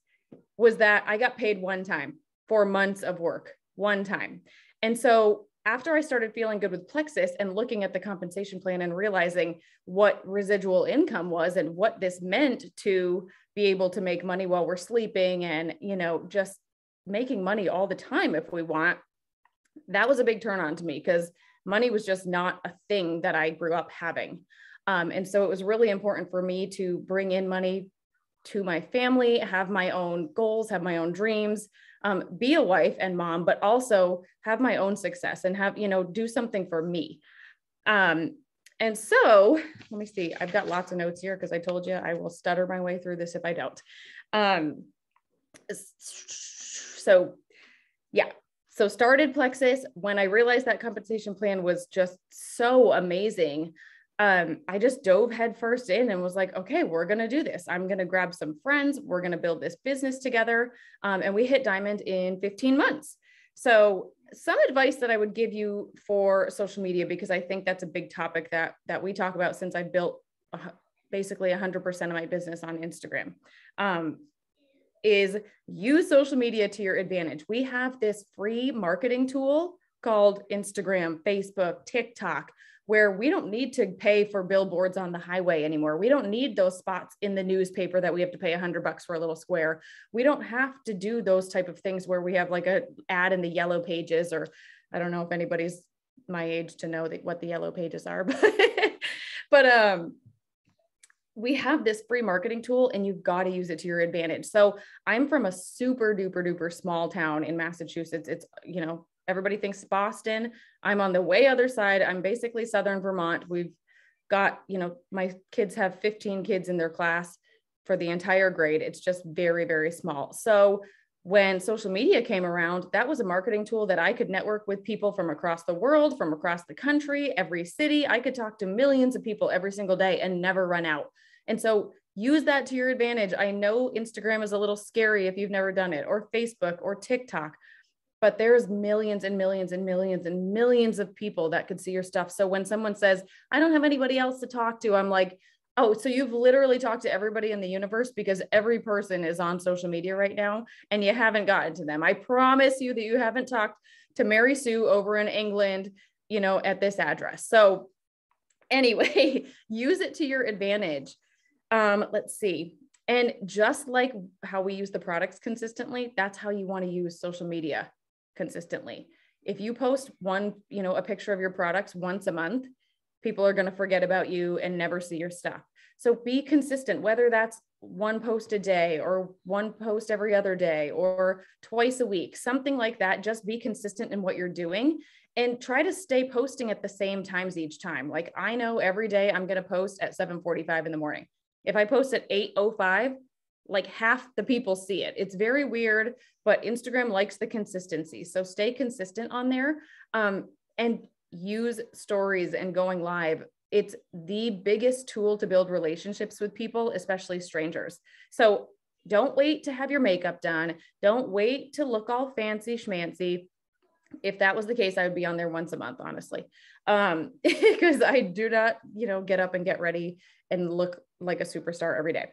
was that I got paid one time for months of work, one time. And so after I started feeling good with Plexus and looking at the compensation plan and realizing what residual income was and what this meant to be able to make money while we're sleeping and, just making money all the time if we want, that was a big turn on to me, because money was just not a thing that I grew up having. And so it was really important for me to bring in money to my family, have my own goals, have my own dreams, be a wife and mom, but also have my own success and have, do something for me. And so let me see, I've got lots of notes here because I told you I will stutter my way through this if I don't. So started Plexus. When I realized that compensation plan was just so amazing, I just dove headfirst in and was like, okay, we're going to do this. I'm going to grab some friends. We're going to build this business together. And we hit diamond in 15 months. So some advice that I would give you for social media, because I think that's a big topic that we talk about since I built basically 100% of my business on Instagram, is use social media to your advantage. We have this free marketing tool called Instagram, Facebook, TikTok, where we don't need to pay for billboards on the highway anymore. We don't need those spots in the newspaper that we have to pay $100 for a little square. We don't have to do those type of things where we have like a ad in the yellow pages, or I don't know if anybody's my age to know what the yellow pages are, but we have this free marketing tool and you've got to use it to your advantage. So I'm from a super duper duper small town in Massachusetts. It's, you know, everybody thinks Boston. I'm on the way other side. I'm basically Southern Vermont. We've got, you know, my kids have 15 kids in their class for the entire grade. It's just very, very small. So when social media came around, that was a marketing tool that I could network with people from across the world, from across the country, every city. I could talk to millions of people every single day and never run out. And so use that to your advantage. I know Instagram is a little scary if you've never done it, or Facebook or TikTok, but there's millions and millions and millions and millions of people that could see your stuff. So when someone says, I don't have anybody else to talk to, I'm like, oh, so you've literally talked to everybody in the universe, because every person is on social media right now and you haven't gotten to them. I promise you that you haven't talked to Mary Sue over in England, you know, at this address. So anyway, use it to your advantage. Let's see. And just like how we use the products consistently, that's how you want to use social media consistently. If you post one, you know, a picture of your products once a month, people are going to forget about you and never see your stuff. So be consistent, whether that's one post a day or one post every other day or twice a week, something like that. Just be consistent in what you're doing and try to stay posting at the same times each time. Like I know every day I'm going to post at 7:45 in the morning. If I post at 8:05, like half the people see it. It's very weird, but Instagram likes the consistency. So stay consistent on there. And use stories and going live. It's the biggest tool to build relationships with people, especially strangers. So don't wait to have your makeup done. Don't wait to look all fancy schmancy. If that was the case, I would be on there once a month, honestly. Because I do not, you know, get up and get ready and look like a superstar every day.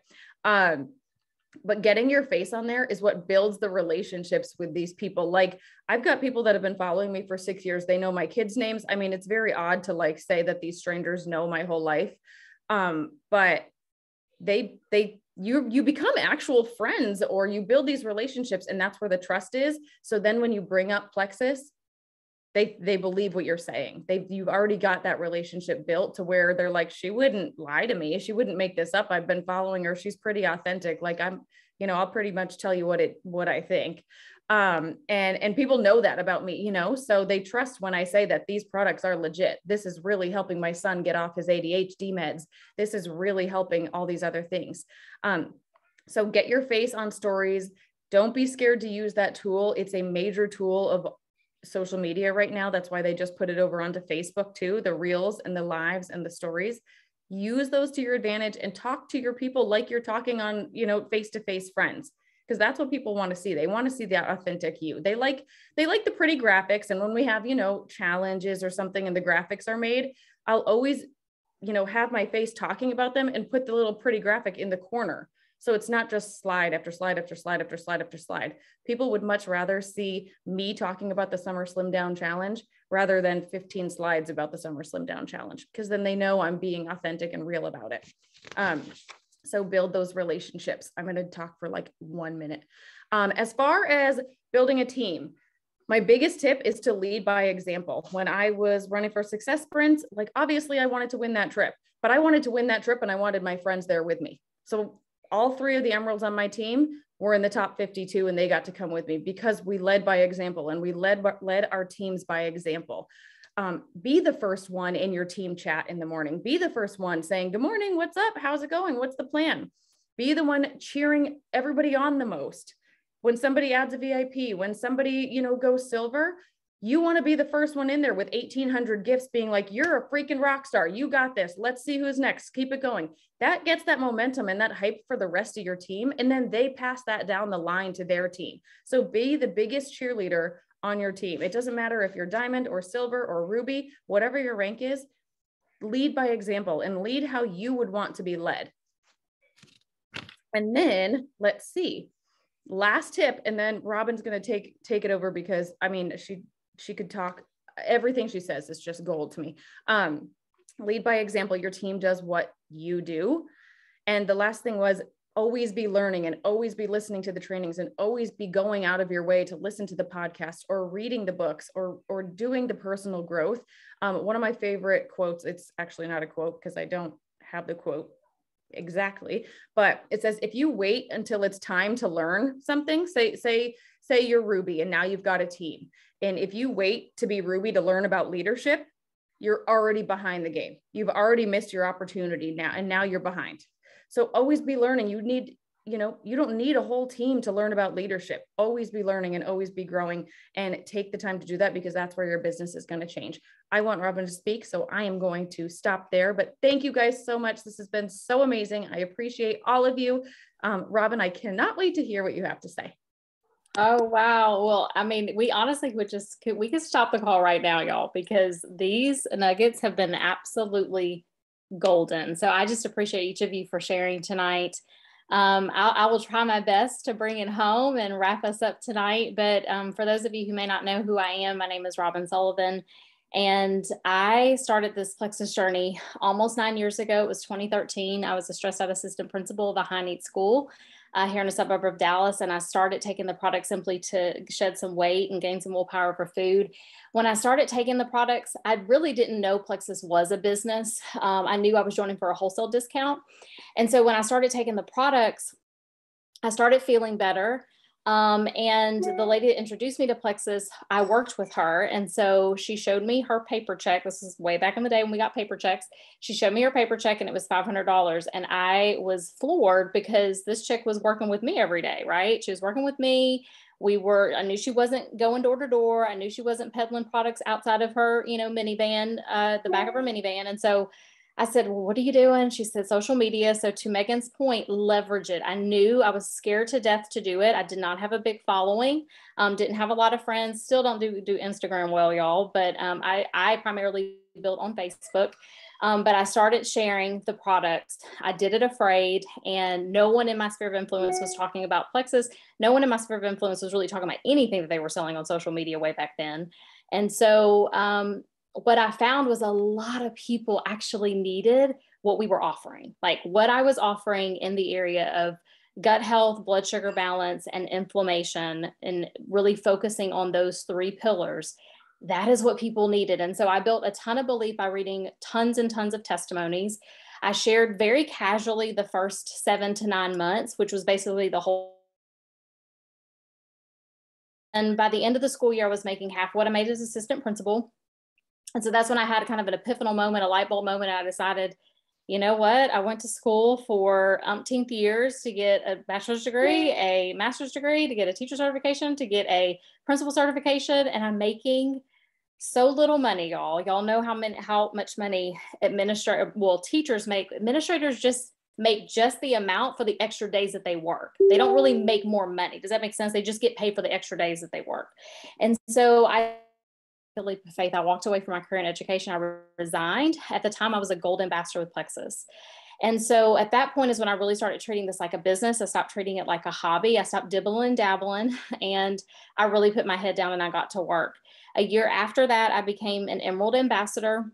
But getting your face on there is what builds the relationships with these people. Like I've got people that have been following me for 6 years. They know my kids' names. I mean, it's very odd to like say that these strangers know my whole life. But you become actual friends, or you build these relationships, and that's where the trust is. So then when you bring up Plexus, they believe what you're saying. You've already got that relationship built to where they're like, she wouldn't lie to me. She wouldn't make this up. I've been following her. She's pretty authentic. Like I'm, you know, I'll pretty much tell you what I think. And people know that about me, you know, so they trust when I say that these products are legit. This is really helping my son get off his ADHD meds. This is really helping all these other things. So get your face on stories. Don't be scared to use that tool. It's a major tool of social media right now. That's why they just put it over onto Facebook too, the reels and the lives and the stories. Use those to your advantage and talk to your people like you're talking on, you know, face-to-face friends, because that's what people want to see. They want to see that authentic you. They like the pretty graphics. And when we have, you know, challenges or something and the graphics are made, I'll always, you know, have my face talking about them and put the little pretty graphic in the corner. So it's not just slide after slide after slide after slide after slide. People would much rather see me talking about the Summer Slim Down Challenge rather than 15 slides about the Summer Slim Down Challenge, because then they know I'm being authentic and real about it. So build those relationships. I'm going to talk for like 1 minute. As far as building a team, my biggest tip is to lead by example. When I was running for Success Sprints, like obviously I wanted to win that trip, but I wanted to win that trip and I wanted my friends there with me. So all 3 of the Emeralds on my team were in the top 52 and they got to come with me because we led by example, and we led our teams by example. Be the first one in your team chat in the morning. Be the first one saying, good morning, what's up? How's it going? What's the plan? Be the one cheering everybody on the most. When somebody adds a VIP, when somebody, you know, goes silver, you want to be the first one in there with 1,800 gifts being like, you're a freaking rock star. You got this. Let's see who's next. Keep it going. That gets that momentum and that hype for the rest of your team. And then they pass that down the line to their team. So be the biggest cheerleader on your team. It doesn't matter if you're diamond or silver or ruby, whatever your rank is, lead by example and lead how you would want to be led. And then let's see, last tip. And then Robin's going to take it over, because I mean, she could talk, everything she says is just gold to me. Lead by example. Your team does what you do. And the last thing was always be learning and always be listening to the trainings and always be going out of your way to listen to the podcast or reading the books or doing the personal growth. One of my favorite quotes, it's actually not a quote because I don't have the quote exactly. But it says, if you wait until it's time to learn something, say you're Ruby and now you've got a team. And if you wait to be Ruby to learn about leadership, you're already behind the game. You've already missed your opportunity now, and now you're behind. So always be learning. You don't need a whole team to learn about leadership. Always be learning and always be growing, and take the time to do that, because that's where your business is going to change. I want Robin to speak, so I am going to stop there, but thank you guys so much. This has been so amazing. I appreciate all of you. Robin, I cannot wait to hear what you have to say. Oh, wow. Well, I mean, we honestly we could stop the call right now, y'all, because these nuggets have been absolutely golden. So I just appreciate each of you for sharing tonight. I will try my best to bring it home and wrap us up tonight. But for those of you who may not know who I am, my name is Robin Sullivan, and I started this Plexus journey almost 9 years ago. It was 2013. I was a stressed out assistant principal of a high need school here in a suburb of Dallas. And I started taking the product simply to shed some weight and gain some willpower for food. When I started taking the products, I really didn't know Plexus was a business. I knew I was joining for a wholesale discount. And so when I started taking the products, I started feeling better. And the lady that introduced me to Plexus, I worked with her. And so she showed me her paper check. This is way back in the day when we got paper checks. She showed me her paper check and it was $500. And I was floored because this chick was working with me every day, right? She was working with me. I knew she wasn't going door to door. I knew she wasn't peddling products outside of her, minivan, the back of her minivan. And so I said, well, what are you doing? She said, social media. So to Megan's point, leverage it. I knew I was scared to death to do it. I did not have a big following, didn't have a lot of friends, still don't do Instagram well, y'all. But I primarily built on Facebook. But I started sharing the products. I did it afraid, and no one in my sphere of influence was talking about Plexus. No one in my sphere of influence was really talking about anything that they were selling on social media way back then. And so what I found was a lot of people actually needed what we were offering, like what I was offering in the area of gut health, blood sugar balance, and inflammation, and really focusing on those 3 pillars. That is what people needed. And so I built a ton of belief by reading tons and tons of testimonies. I shared very casually the first 7 to 9 months, which was basically the whole. And by the end of the school year, I was making half what I made as assistant principal. And so that's when I had kind of an epiphanal moment, a light bulb moment. I decided, you know what? I went to school for umpteenth years to get a bachelor's degree, a master's degree, to get a teacher certification, to get a principal certification. And I'm making so little money, y'all. Y'all know how much money teachers make. Administrators just make just the amount for the extra days that they work. They don't really make more money. Does that make sense? They just get paid for the extra days that they work. And so I leap of faith. I walked away from my career in education. I resigned. At the time, I was a gold ambassador with Plexus. And so at that point is when I really started treating this like a business. I stopped treating it like a hobby. I stopped dibbling, dabbling, and I really put my head down and I got to work. A year after that, I became an Emerald ambassador.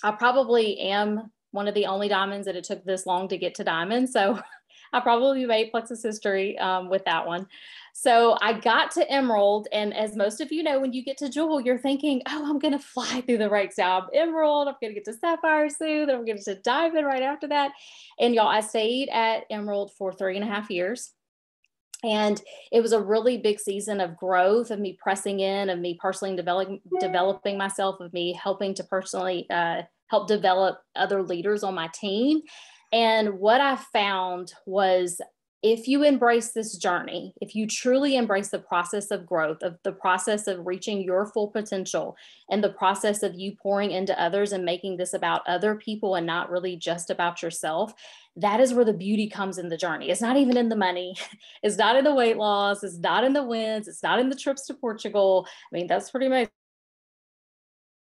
I probably am one of the only diamonds that it took this long to get to diamond. So I probably made Plexus history with that one. So I got to Emerald, and as most of you know, when you get to Jewel, you're thinking, oh, I'm going to fly through the ranks now. I'm Emerald, I'm going to get to Sapphire soon, then I'm going to get to Diamond right after that. And y'all, I stayed at Emerald for 3.5 years. And it was a really big season of growth, of me pressing in, of me personally developing myself, of me helping to personally help develop other leaders on my team. And what I found was, if you embrace this journey, if you truly embrace the process of growth, of the process of reaching your full potential, and the process of you pouring into others and making this about other people and not really just about yourself, that is where the beauty comes in the journey. It's not even in the money. It's not in the weight loss. It's not in the wins. It's not in the trips to Portugal. I mean, that's pretty much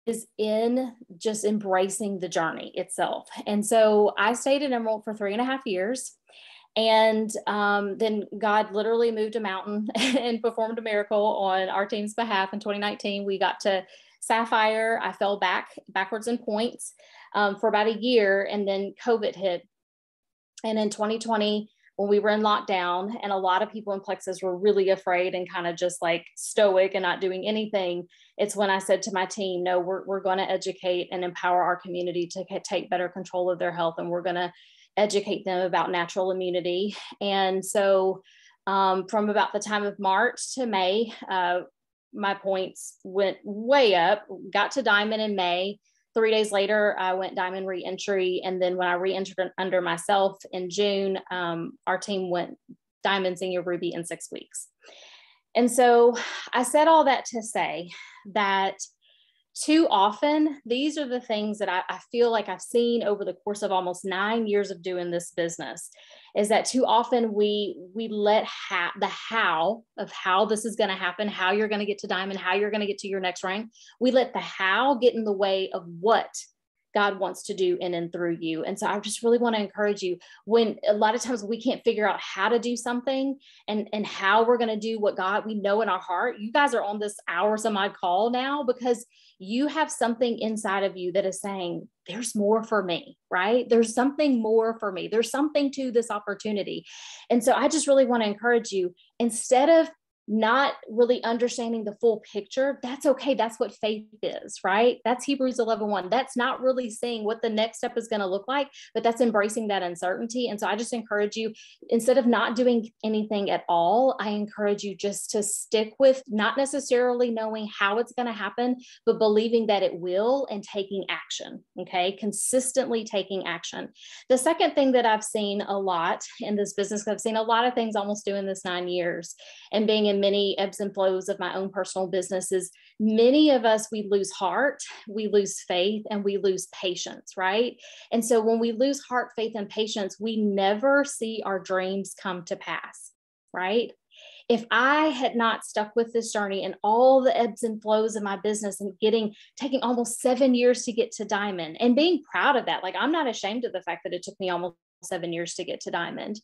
is in just embracing the journey itself. And so I stayed in Emerald for 3.5 years. And then God literally moved a mountain and performed a miracle on our team's behalf. In 2019, we got to Sapphire. I fell backwards in points for about a year, and then COVID hit. And in 2020, when we were in lockdown and a lot of people in Plexus were really afraid and kind of just like stoic and not doing anything, it's when I said to my team, no, we're going to educate and empower our community to take better control of their health. And we're going to educate them about natural immunity. And so from about the time of March to May, my points went way up, got to diamond in May. 3 days later, I went diamond re-entry. And then when I re-entered under myself in June, our team went diamond, senior, ruby in 6 weeks. And so I said all that to say that too often, these are the things that I feel like I've seen over the course of almost 9 years of doing this business, is that too often we let the how of how this is going to happen, how you're going to get to diamond, how you're going to get to your next rank. We let the how get in the way of what God wants to do in and through you. And so I just really want to encourage you, when a lot of times we can't figure out how to do something and how we're going to do what God, we know in our heart. You guys are on this hour some odd call now because you have something inside of you that is saying, there's more for me, right? There's something more for me. There's something to this opportunity. And so I just really want to encourage you, instead of not really understanding the full picture, that's okay. That's what faith is, right? That's Hebrews 11:1. That's not really seeing what the next step is going to look like, but that's embracing that uncertainty. And so I just encourage you, instead of not doing anything at all, I encourage you just to stick with not necessarily knowing how it's going to happen, but believing that it will and taking action, okay? Consistently taking action. The second thing that I've seen a lot in this business, I've seen a lot of things almost doing this 9 years and being in many ebbs and flows of my own personal businesses, many of us, we lose heart, we lose faith, and we lose patience, right? And so when we lose heart, faith, and patience, we never see our dreams come to pass, right? If I had not stuck with this journey and all the ebbs and flows of my business and taking almost 7 years to get to diamond and being proud of that, like I'm not ashamed of the fact that it took me almost 7 years to get to diamond.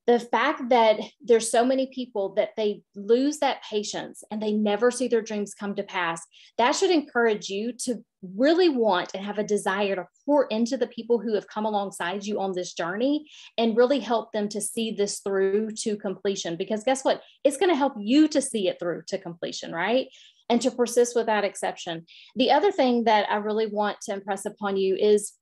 The fact that there's so many people that they lose that patience and they never see their dreams come to pass, that should encourage you to really want and have a desire to pour into the people who have come alongside you on this journey and really help them to see this through to completion. Because guess what? It's going to help you to see it through to completion, right? And to persist without exception. The other thing that I really want to impress upon you is,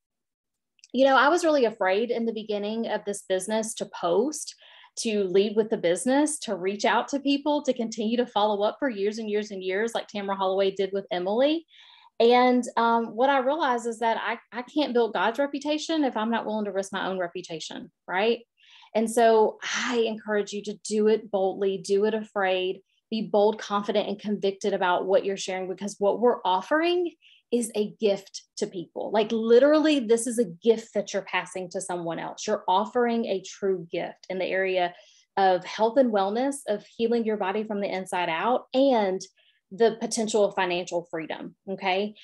I was really afraid in the beginning of this business to post, to lead with the business, to reach out to people, to continue to follow up for years and years and years, like Tamara Holloway did with Emily. And what I realized is that I can't build God's reputation if I'm not willing to risk my own reputation, right? And so I encourage you to do it boldly, do it afraid, be bold, confident, and convicted about what you're sharing, because what we're offering is a gift to people. Like literally, this is a gift that you're passing to someone else. You're offering a true gift in the area of health and wellness, of healing your body from the inside out, and the potential of financial freedom. Okay.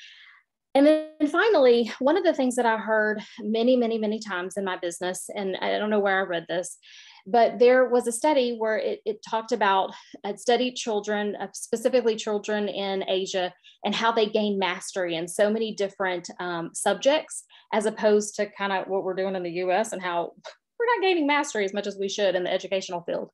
And then finally, one of the things that I heard many, many, many times in my business, and I don't know where I read this, but there was a study where it talked about, it studied children, specifically children in Asia, and how they gain mastery in so many different subjects, as opposed to kind of what we're doing in the US and how we're not gaining mastery as much as we should in the educational field.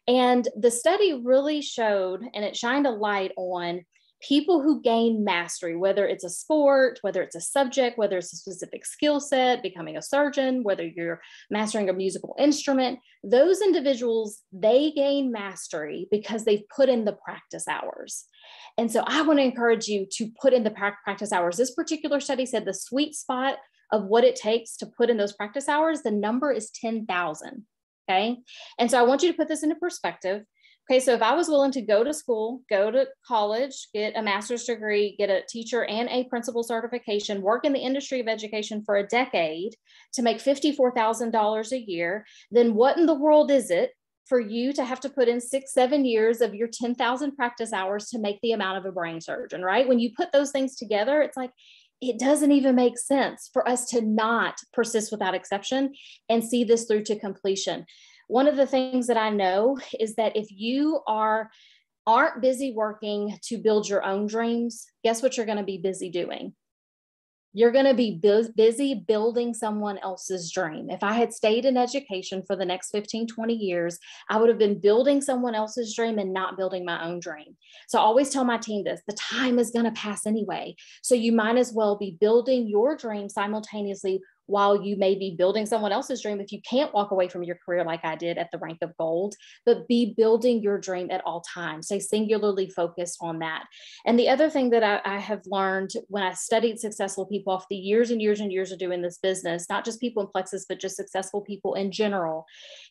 And the study really showed, and it shined a light on people who gain mastery, whether it's a sport, whether it's a subject, whether it's a specific skill set, becoming a surgeon, whether you're mastering a musical instrument, those individuals, they gain mastery because they've put in the practice hours. And so I want to encourage you to put in the practice hours. This particular study said the sweet spot of what it takes to put in those practice hours, the number is 10,000. Okay. And so I want you to put this into perspective. Okay, so if I was willing to go to school, go to college, get a master's degree, get a teacher and a principal certification, work in the industry of education for a decade to make $54,000 a year, then what in the world is it for you to have to put in 6-7 years of your 10,000 practice hours to make the amount of a brain surgeon, right? When you put those things together, it's like, it doesn't even make sense for us to not persist without exception and see this through to completion. One of the things that I know is that if you aren't busy working to build your own dreams, guess what you're going to be busy doing? You're going to be busy building someone else's dream. If I had stayed in education for the next 15, 20 years, I would have been building someone else's dream and not building my own dream. So I always tell my team this, the time is going to pass anyway. So you might as well be building your dream simultaneously while you may be building someone else's dream, if you can't walk away from your career like I did at the rank of gold, but be building your dream at all times. Stay singularly focused on that. And the other thing that I have learned when I studied successful people off the years and years and years of doing this business, not just people in Plexus, but just successful people in general,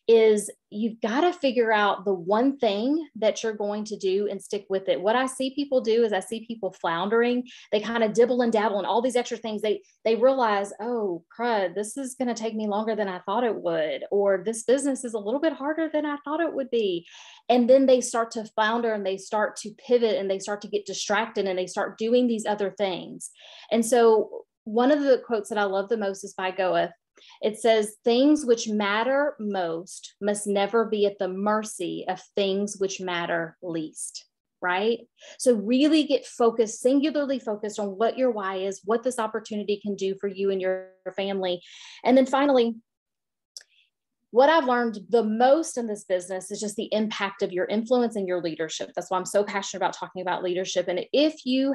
is you've got to figure out the one thing that you're going to do and stick with it. What I see people do is I see people floundering. They kind of dibble and dabble and all these extra things. They realize, oh, crud, this is going to take me longer than I thought it would, or this business is a little bit harder than I thought it would be. And then they start to flounder and they start to pivot and they start to get distracted and they start doing these other things. And so one of the quotes that I love the most is by Goethe. It says, things which matter most must never be at the mercy of things which matter least. Right? So really get focused, singularly focused on what your why is, what this opportunity can do for you and your family. And then finally, what I've learned the most in this business is just the impact of your influence and your leadership. That's why I'm so passionate about talking about leadership. And if you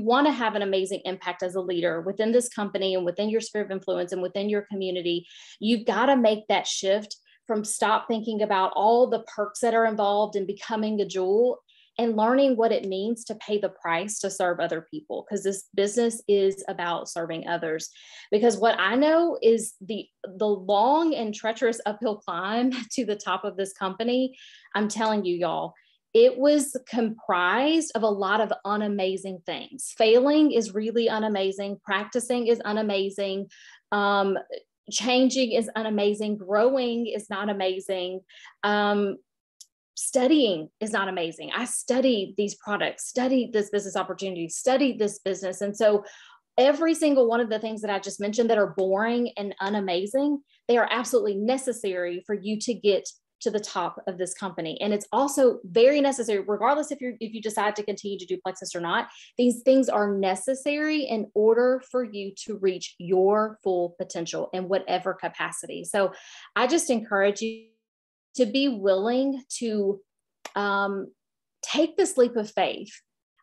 want to have an amazing impact as a leader within this company and within your sphere of influence and within your community, you've got to make that shift from stop thinking about all the perks that are involved in becoming a jewel and learning what it means to pay the price to serve other people, because this business is about serving others. Because what I know is the long and treacherous uphill climb to the top of this company, I'm telling you, y'all, it was comprised of a lot of unamazing things. Failing is really unamazing. Practicing is unamazing. Changing is unamazing. Growing is not amazing. Studying is not amazing. I studied these products, studied this business opportunity, studied this business. And so every single one of the things that I just mentioned that are boring and unamazing, they are absolutely necessary for you to get to the top of this company. And it's also very necessary, regardless if you decide to continue to do Plexus or not, these things are necessary in order for you to reach your full potential in whatever capacity. So I just encourage you to be willing to take this leap of faith.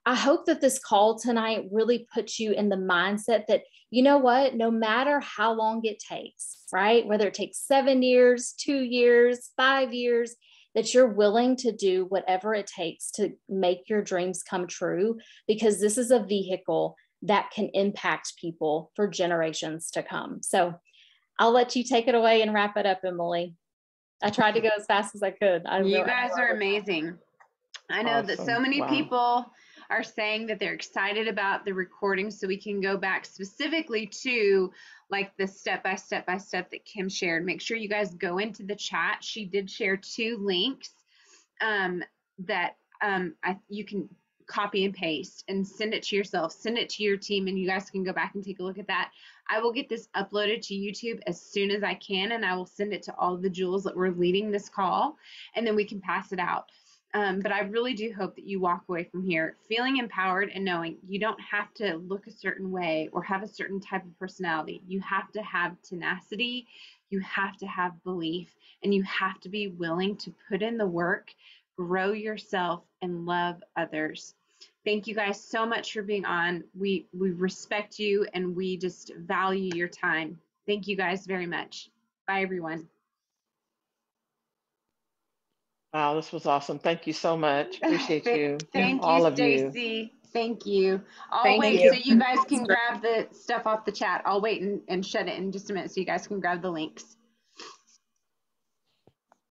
I hope that this call tonight really puts you in the mindset that, you know what, no matter how long it takes, right? Whether it takes 7 years, 2 years, 5 years, that you're willing to do whatever it takes to make your dreams come true, because this is a vehicle that can impact people for generations to come. So I'll let you take it away and wrap it up, Emily. I tried to go as fast as I could. You guys are amazing. I know that so many people are saying that they're excited about the recording, so we can go back specifically to like the step-by-step that Kim shared. Make sure you guys go into the chat. She did share 2 links that you can copy and paste and send it to yourself, send it to your team, and you guys can go back and take a look at that. I will get this uploaded to YouTube as soon as I can, and I will send it to all of the jewels that were leading this call, and then we can pass it out. But I really do hope that you walk away from here feeling empowered and knowing you don't have to look a certain way or have a certain type of personality. You have to have tenacity, you have to have belief, and you have to be willing to put in the work, grow yourself, and love others. Thank you guys so much for being on. We respect you and we just value your time. Thank you guys very much. Bye, everyone. Wow, this was awesome. Thank you so much. Appreciate you. Thank all you, of you. Stacy. Thank you. I'll Thank wait you. so you guys can grab the stuff off the chat. I'll wait and shut it in just a minute so you guys can grab the links.